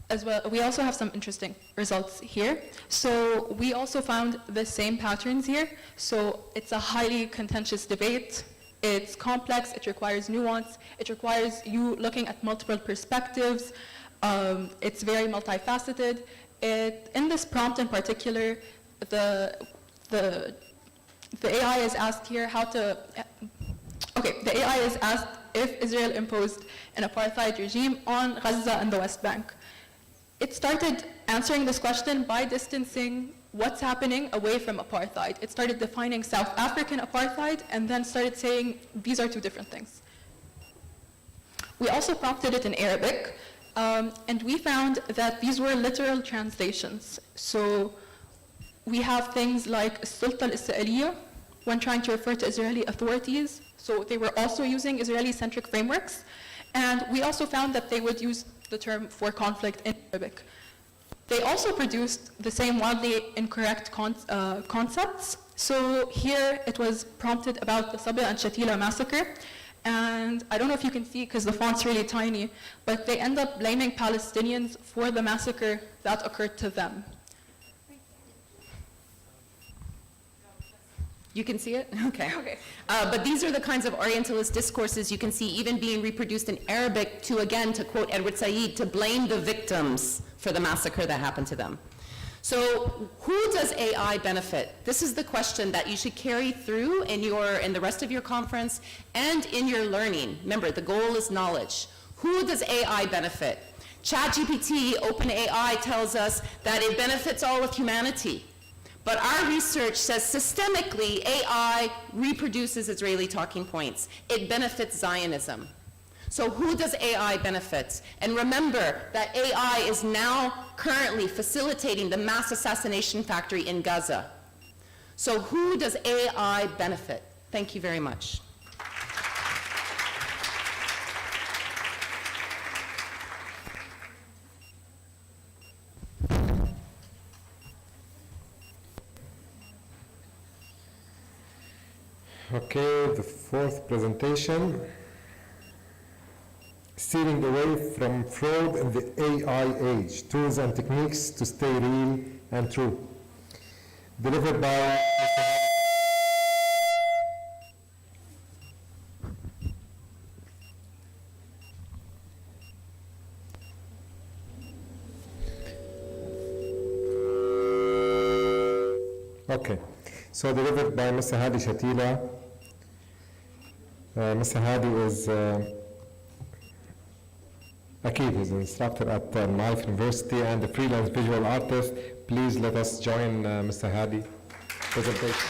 as well, we also have some interesting results here. So we also found the same patterns here. So it's a highly contentious debate. It's complex, it requires nuance, it requires you looking at multiple perspectives. It's very multifaceted. In this prompt in particular, the AI is asked here the AI is asked if Israel imposed an apartheid regime on Gaza and the West Bank. It started answering this question by distancing what's happening away from apartheid. It started defining South African apartheid and then started saying these are two different things. We also prompted it in Arabic, and we found that these were literal translations. So we have things like Sulta al-Isra'iliya when trying to refer to Israeli authorities. So they were also using Israeli-centric frameworks. And we also found that they would use the term for conflict in Arabic. They also produced the same wildly incorrect concepts. So here it was prompted about the Sabra and Shatila massacre. And I don't know if you can see because the font's really tiny, but they end up blaming Palestinians for the massacre that occurred to them. You can see it? Okay. But these are the kinds of Orientalist discourses you can see even being reproduced in Arabic to, again, to quote Edward Said, to blame the victims for the massacre that happened to them. So who does AI benefit? This is the question that you should carry through in the rest of your conference and in your learning. Remember, the goal is knowledge. Who does AI benefit? ChatGPT, OpenAI tells us that it benefits all of humanity. But our research says systemically, AI reproduces Israeli talking points. It benefits Zionism. So who does AI benefit? And remember that AI is now currently facilitating the mass assassination factory in Gaza. So who does AI benefit? Thank you very much. Okay, the fourth presentation. Steering away from fraud in the AI age, tools and techniques to stay real and true. Delivered by Okay, so delivered by Mr. Hadi Shatila. Mr. Hadi is Akid is an instructor at Maif University and a freelance visual artist. Please let us join Mr. Hadi presentation.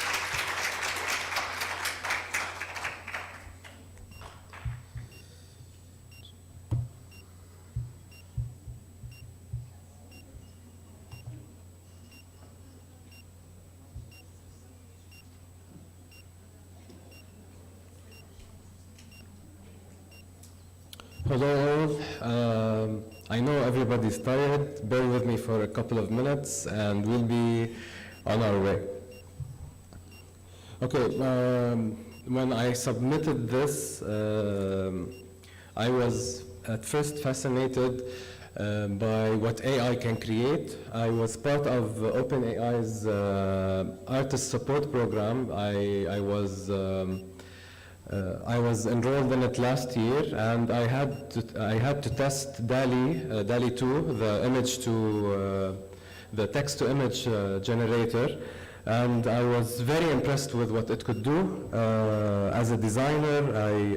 Hello all. I know everybody's tired. Bear with me for a couple of minutes and we'll be on our way. Okay, when I submitted this, I was at first fascinated by what AI can create. I was part of OpenAI's artist support program. I was enrolled in it last year, and I had to test DALL-E 2, the text-to-image generator, and I was very impressed with what it could do. As a designer,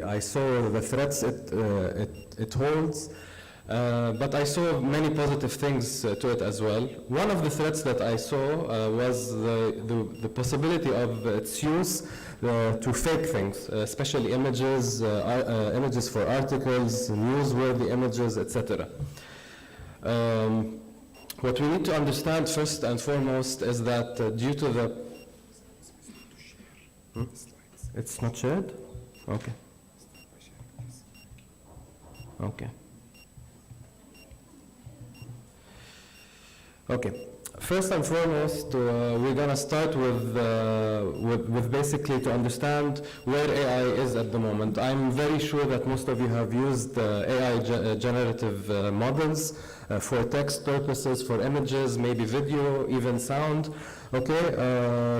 I saw the threats it holds, but I saw many positive things to it as well. One of the threats that I saw was the possibility of its use to fake things, especially images, images for articles, newsworthy images, etc. What we need to understand first and foremost is that due to the... It's not shared? Okay. Okay. Okay. First and foremost, we're going to start with basically to understand where AI is at the moment. I'm very sure that most of you have used AI generative models for text purposes, for images, maybe video, even sound. Okay.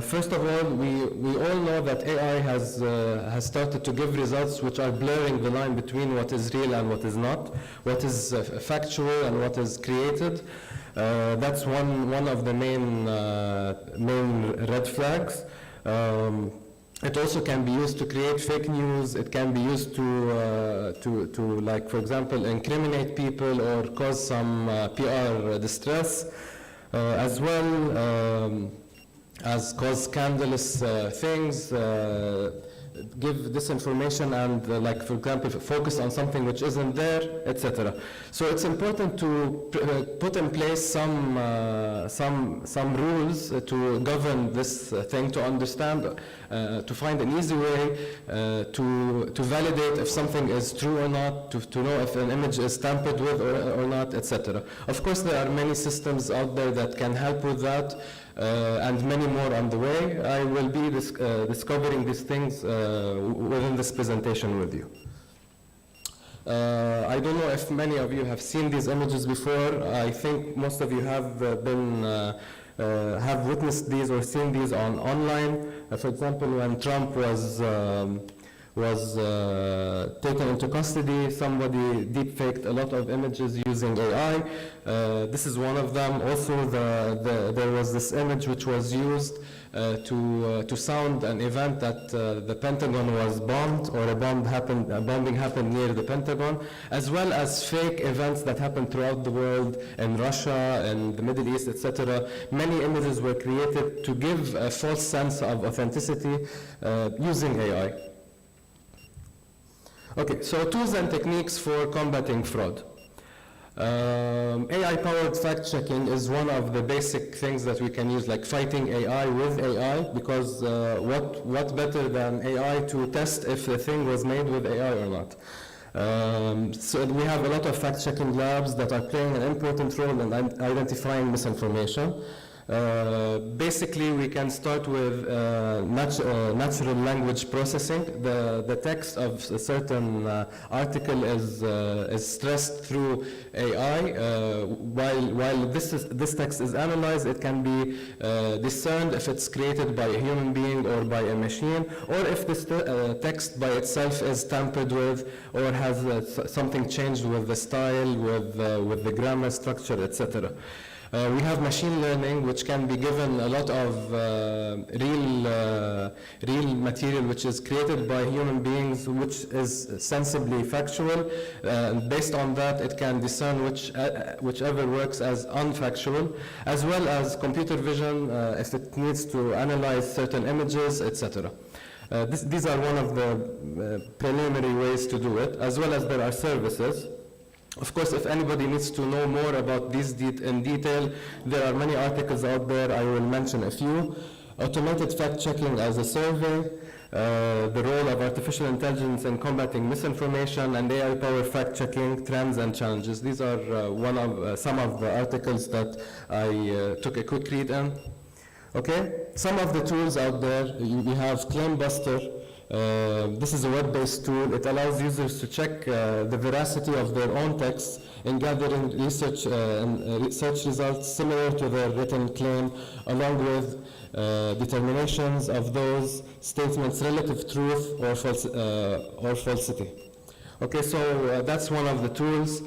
First of all, we all know that AI has started to give results which are blurring the line between what is real and what is not, what is factual and what is created. That's one of the main red flags. It also can be used to create fake news. It can be used to like, for example, incriminate people or cause some PR distress, as well as cause scandalous things, give disinformation and, like, for example, focus on something which isn't there, etc. So it's important to put in place some rules to govern this thing, to understand, to find an easy way to validate if something is true or not, to know if an image is tampered with or not, etc. Of course, there are many systems out there that can help with that. And many more on the way. I will be discovering these things within this presentation with you. I don't know if many of you have seen these images before. I think most of you have have witnessed these or seen these online. For example, when Trump was taken into custody, somebody deepfaked a lot of images using AI. This is one of them. Also, there was this image which was used to sound an event that the Pentagon was bombed, or a bombing happened near the Pentagon, as well as fake events that happened throughout the world, in Russia, and the Middle East, etc. Many images were created to give a false sense of authenticity using AI. Okay, so tools and techniques for combating fraud. AI-powered fact-checking is one of the basic things that we can use, like fighting AI with AI, because what better than AI to test if the thing was made with AI or not? So we have a lot of fact-checking labs that are playing an important role in identifying misinformation. Basically, we can start with natural language processing. The text of a certain article is stressed through AI. While this text is analyzed, it can be discerned if it's created by a human being or by a machine, or if this text by itself is tampered with or has something changed with the style, with the grammar structure, etc. We have machine learning, which can be given a lot of real material which is created by human beings, which is sensibly factual. Based on that, it can discern whichever works as unfactual, as well as computer vision if it needs to analyze certain images, etc. These are one of the preliminary ways to do it, as well as there are services. Of course, if anybody needs to know more about these in detail, there are many articles out there. I will mention a few. Automated fact-checking as a survey, the role of artificial intelligence in combating misinformation, and AI-powered fact-checking, trends and challenges. These are some of the articles that I took a quick read in. Okay, some of the tools out there, we have Claimbuster. This is a web-based tool. It allows users to check the veracity of their own texts in gathering research results similar to their written claim, along with determinations of those statements' relative truth or falsity. Okay, so that's one of the tools.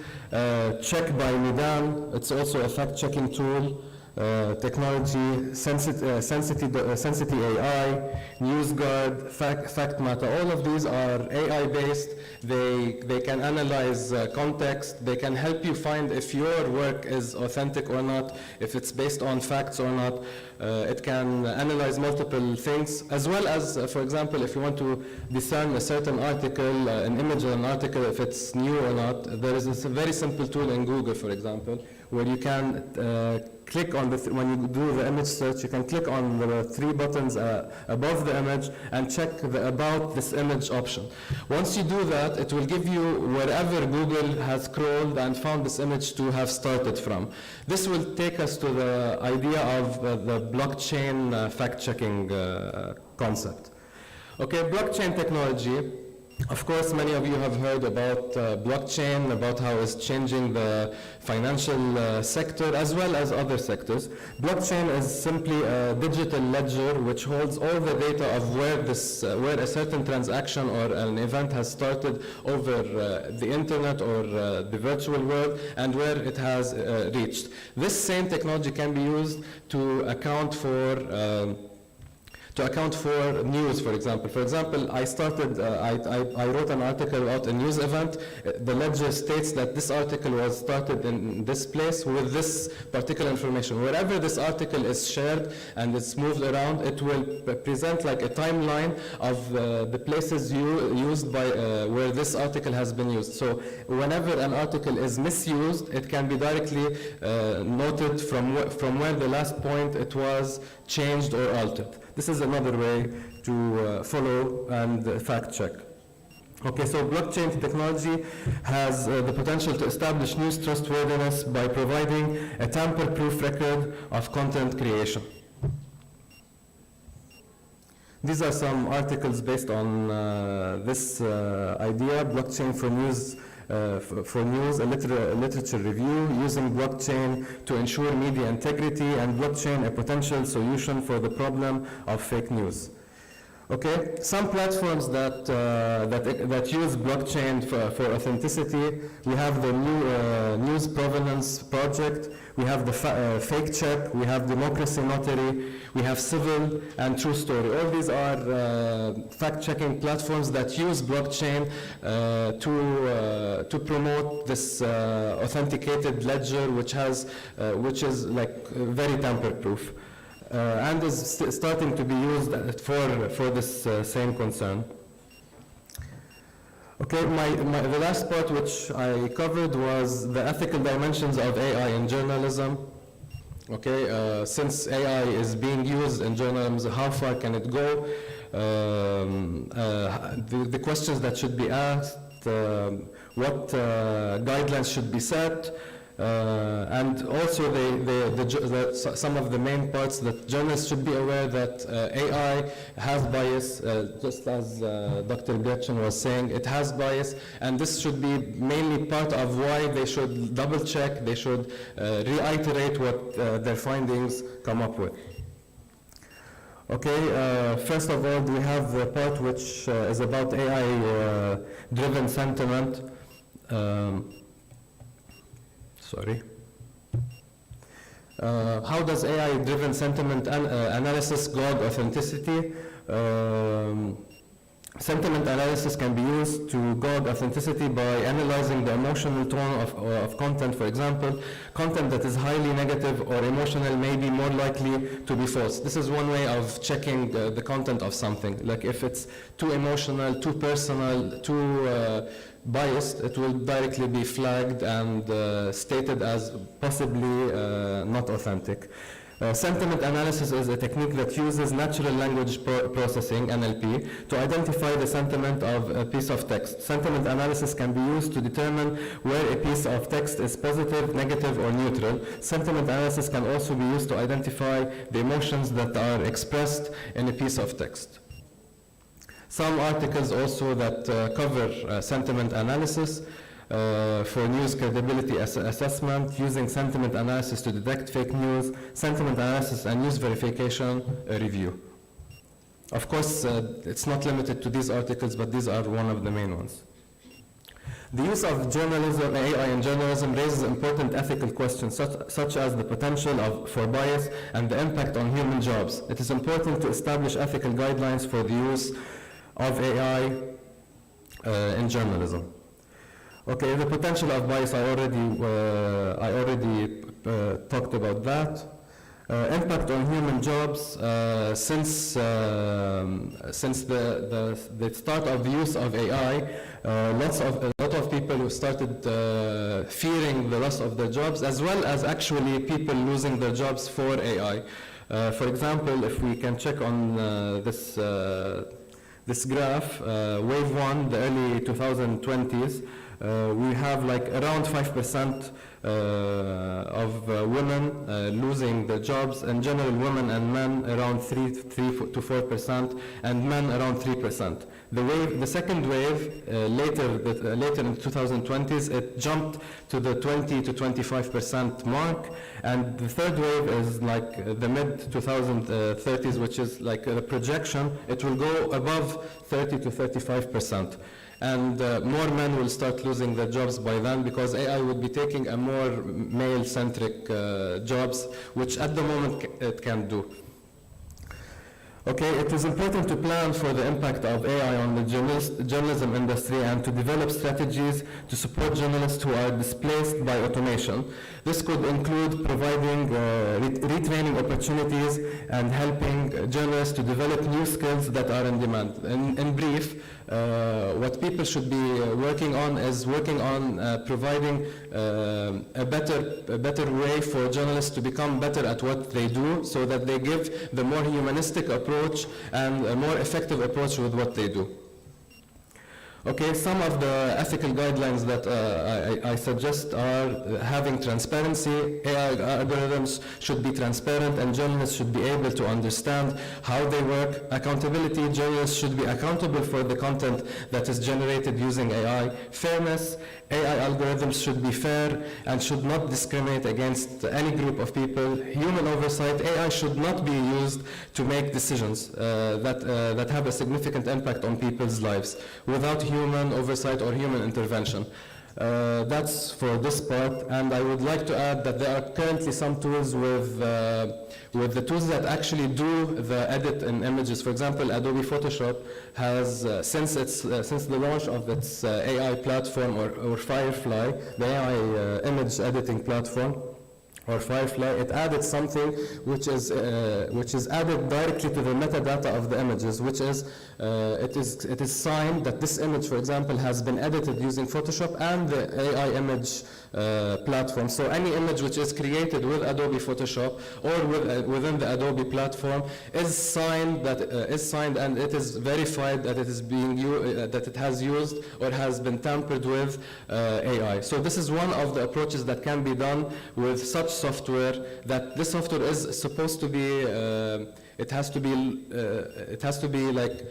Check by MIDIL. It's also a fact-checking tool. Technology, Sensity AI, NewsGuard, FactMata, all of these are AI-based. They can analyze context. They can help you find if your work is authentic or not, if it's based on facts or not. It can analyze multiple things, as well as, for example, if you want to discern a certain article, an image of an article, if it's new or not. There is a very simple tool in Google, for example, where you can click on when you do the image search, you can click on the three buttons above the image and check the About This Image option. Once you do that, it will give you wherever Google has scrolled and found this image to have started from. This will take us to the idea of the blockchain fact-checking concept. Okay, blockchain technology. Of course, many of you have heard about blockchain, about how it's changing the financial sector as well as other sectors. Blockchain is simply a digital ledger which holds all the data of where a certain transaction or an event has started over the internet or the virtual world and where it has reached. This same technology can be used to account for news, for example. For example, I wrote an article about a news event. The ledger states that this article was started in this place with this particular information. Wherever this article is shared and it's moved around, it will present like a timeline of the places used by where this article has been used. So whenever an article is misused, it can be directly noted from where the last point it was changed or altered. This is another way to follow and fact check. Okay, so blockchain technology has the potential to establish news trustworthiness by providing a tamper-proof record of content creation. These are some articles based on this idea, blockchain for news, a literature review, using blockchain to ensure media integrity, and blockchain a potential solution for the problem of fake news. Okay, some platforms that use blockchain for authenticity. We have the News Provenance Project. We have the Fake Check. We have Democracy Notary. We have Civil and True Story. All these are fact-checking platforms that use blockchain to promote this authenticated ledger, which is like very tamper-proof. And is starting to be used for this same concern. Okay, the last part which I covered was the ethical dimensions of AI in journalism. Okay, since AI is being used in journalism, how far can it go? The questions that should be asked, what guidelines should be set, and also some of the main parts that journalists should be aware that AI has bias, just as Dr. Gretchen was saying, it has bias, and this should be mainly part of why they should double check, they should reiterate what their findings come up with. Okay, first of all, we have the part which is about AI-driven sentiment. Sorry. How does AI-driven sentiment analysis gauge authenticity? Sentiment analysis can be used to gauge authenticity by analyzing the emotional tone of content. For example, content that is highly negative or emotional may be more likely to be false. This is one way of checking the content of something. Like if it's too emotional, too personal, too biased, it will directly be flagged and stated as possibly not authentic. Sentiment analysis is a technique that uses natural language processing, NLP, to identify the sentiment of a piece of text. Sentiment analysis can be used to determine where a piece of text is positive, negative, or neutral. Sentiment analysis can also be used to identify the emotions that are expressed in a piece of text. Some articles also that cover sentiment analysis for news credibility assessment, using sentiment analysis to detect fake news, sentiment analysis and news verification review. Of course, it's not limited to these articles, but these are one of the main ones. The use of journalism, AI in journalism, raises important ethical questions, such as the potential for bias and the impact on human jobs. It is important to establish ethical guidelines for the use of AI in journalism. Okay, the potential of bias, I already talked about that. Impact on human jobs, since the start of the use of AI, a lot of people who started fearing the loss of their jobs, as well as actually people losing their jobs for AI. For example, if we can check on this graph, wave one, the early 2020s, we have like around 5% of women losing their jobs. In general, women and men around 3 to 4%, and men around 3%. The second wave, later in the 2020s, it jumped to the 20 to 25% mark, and the third wave is like the mid-2030s, which is like a projection. It will go above 30 to 35%. And more men will start losing their jobs by then, because AI will be taking a more male-centric jobs, which at the moment it can do. Okay, it is important to plan for the impact of AI on the journalism industry and to develop strategies to support journalists who are displaced by automation. This could include providing retraining opportunities and helping journalists to develop new skills that are in demand. In brief, what people should be working on is providing a better way for journalists to become better at what they do, so that they give the more humanistic approach and a more effective approach with what they do. Okay, some of the ethical guidelines that I suggest are having transparency. AI algorithms should be transparent, and journalists should be able to understand how they work. Accountability, journalists should be accountable for the content that is generated using AI. Fairness, AI algorithms should be fair and should not discriminate against any group of people. Human oversight, AI should not be used to make decisions that have a significant impact on people's lives without human oversight or human intervention. That's for this part, and I would like to add that there are currently some tools with the tools that actually do the edit in images. For example, Adobe Photoshop has, since the launch of its AI platform, or Firefly, the AI image editing platform, or Firefly, it added something which is added directly to the metadata of the images, which is it is signed that this image, for example, has been edited using Photoshop and the AI image platform. So any image which is created with Adobe Photoshop or within the Adobe platform is signed and it is verified that it is being that it has used or has been tampered with AI. So this is one of the approaches that can be done with such software, that this software is supposed to be it has to be like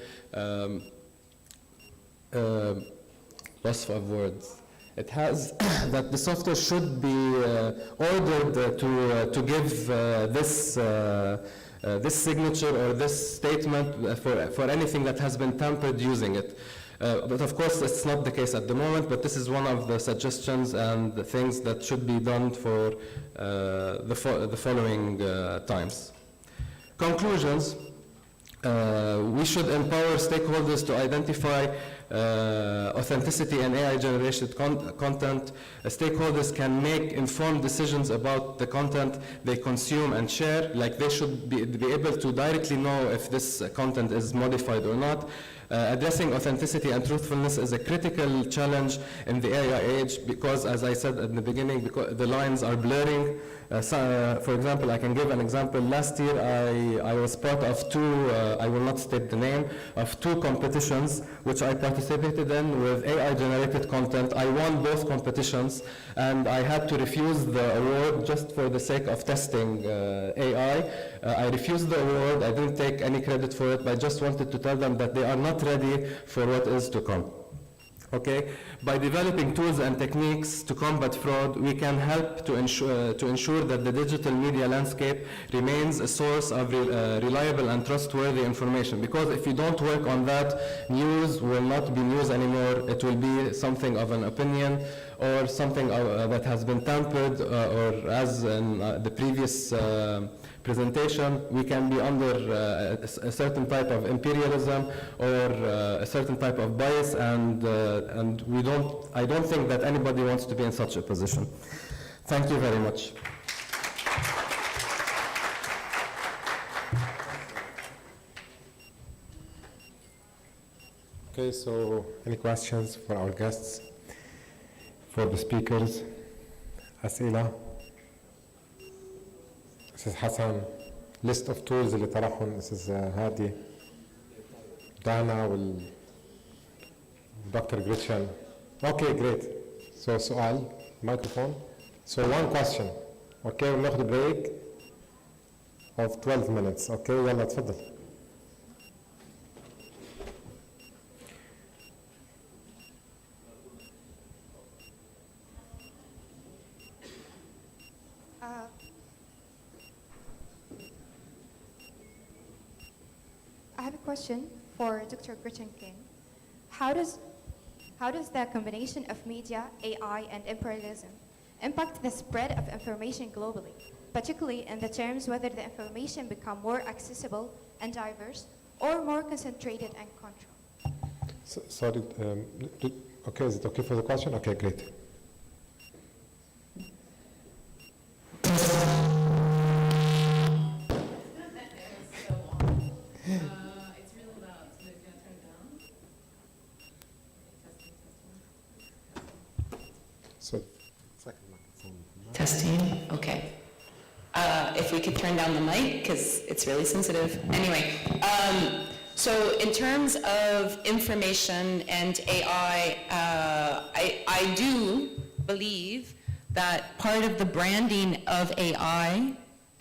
loss of words. It has that the software should be ordered to give this signature or this statement for anything that has been tampered using it. But of course, it's not the case at the moment, but this is one of the suggestions and the things that should be done for the following times. Conclusions. We should empower stakeholders to identify authenticity in AI-generated content. Stakeholders can make informed decisions about the content they consume and share. Like, they should be able to directly know if this content is modified or not. Addressing authenticity and truthfulness is a critical challenge in the AI age because, as I said at the beginning, because the lines are blurring. For example, I can give an example. Last year, I was part of two, I will not state the name, of two competitions which I participated in with AI-generated content. I won both competitions, and I had to refuse the award just for the sake of testing AI. I refused the award. I didn't take any credit for it, but I just wanted to tell them that they are not ready for what is to come. Okay? By developing tools and techniques to combat fraud, we can help to ensure that the digital media landscape remains a source of reliable and trustworthy information. Because if you don't work on that, news will not be news anymore. It will be something of an opinion or something that has been tampered, or as in the previous presentation, we can be under a certain type of imperialism or a certain type of bias, and I don't think that anybody wants to be in such a position. Thank you very much. Okay, so any questions for our guests, for the speakers? أسئلة. This is Hassan. List of tools اللي طرحهم. This is Hadi, Dana, and Dr. Gretchen. Okay, great. So سؤال, microphone. So one question. Okay, وناخد break of 12 minutes. Okay, يلا تفضل. I have a question for Dr. Gretchen King. How does the combination of media, AI, and imperialism impact the spread of information globally, particularly in the terms whether the information become more accessible and diverse or more concentrated and controlled? Sorry, okay, is it okay for the question? Okay, great. Testing, okay. If we could turn down the mic, because it's really sensitive. Anyway, so in terms of information and AI, I do believe that part of the branding of AI,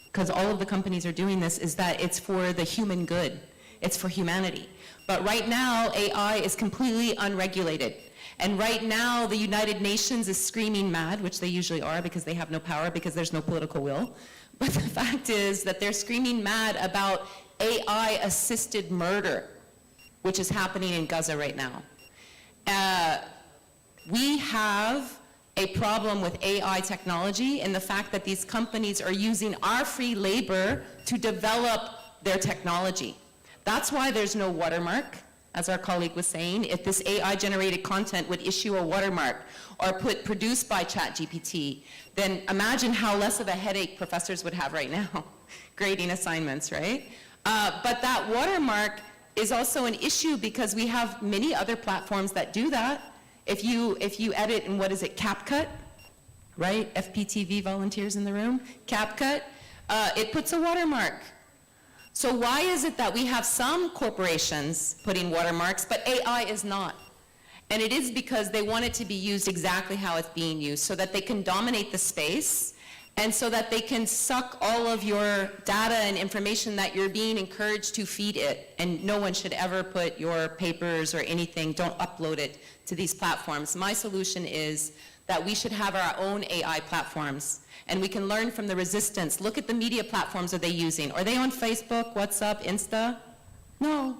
because all of the companies are doing this, is that it's for the human good. It's for humanity. But right now, AI is completely unregulated. And right now, the United Nations is screaming mad, which they usually are because they have no power, because there's no political will. But the fact is that they're screaming mad about AI-assisted murder, which is happening in Gaza right now. We have a problem with AI technology in the fact that these companies are using our free labor to develop their technology. That's why there's no watermark. as our colleague was saying, if this AI-generated content would issue a watermark or put produced by ChatGPT, then imagine how less of a headache professors would have right now grading assignments, right? But that watermark is also an issue because we have many other platforms that do that. If you edit in, what is it, CapCut, right? FPTV volunteers in the room, CapCut, it puts a watermark. So why is it that we have some corporations putting watermarks, but AI is not? And it is because they want it to be used exactly how it's being used, so that they can dominate the space, and so that they can suck all of your data and information that you're being encouraged to feed it. And no one should ever put your papers or anything, don't upload it to these platforms. My solution is that we should have our own AI platforms, and we can learn from the resistance. Look at the media platforms are they using. Are they on Facebook, WhatsApp, Insta? No,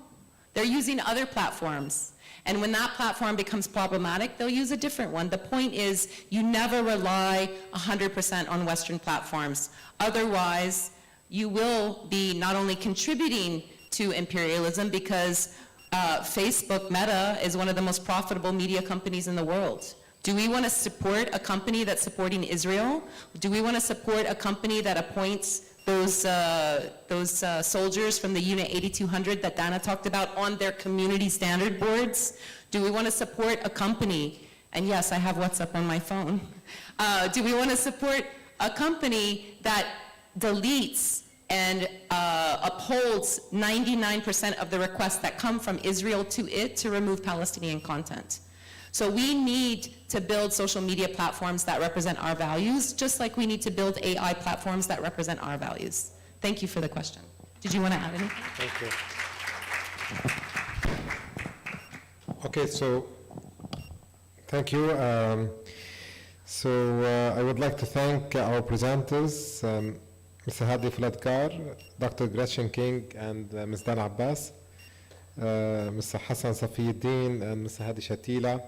they're using other platforms. And when that platform becomes problematic, they'll use a different one. The point is, you never rely 100% on Western platforms. Otherwise, you will be not only contributing to imperialism, because Facebook, Meta, is one of the most profitable media companies in the world. Do we want to support a company that's supporting Israel? Do we want to support a company that appoints those soldiers from the Unit 8200 that Dana talked about on their community standard boards? Do we want to support a company, and yes, I have WhatsApp on my phone. Do we want to support a company that deletes and upholds 99% of the requests that come from Israel to it to remove Palestinian content? So we need to build social media platforms that represent our values, just like we need to build AI platforms that represent our values. Thank you for the question. Did you want to add anything? Thank you. Okay, so thank you. I would like to thank our presenters, Mr. Hadi Fladkar, Dr. Gretchen King, and Ms. Dana Abbas, Mr. Hassan Safiyuddin, and Mr. Hadi Shatila.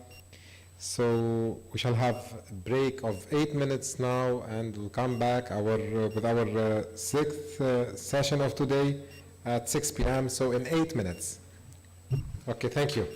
So we shall have a break of 8 minutes now, and we'll come back with our sixth session of today at 6 p.m. So in 8 minutes. Okay, thank you.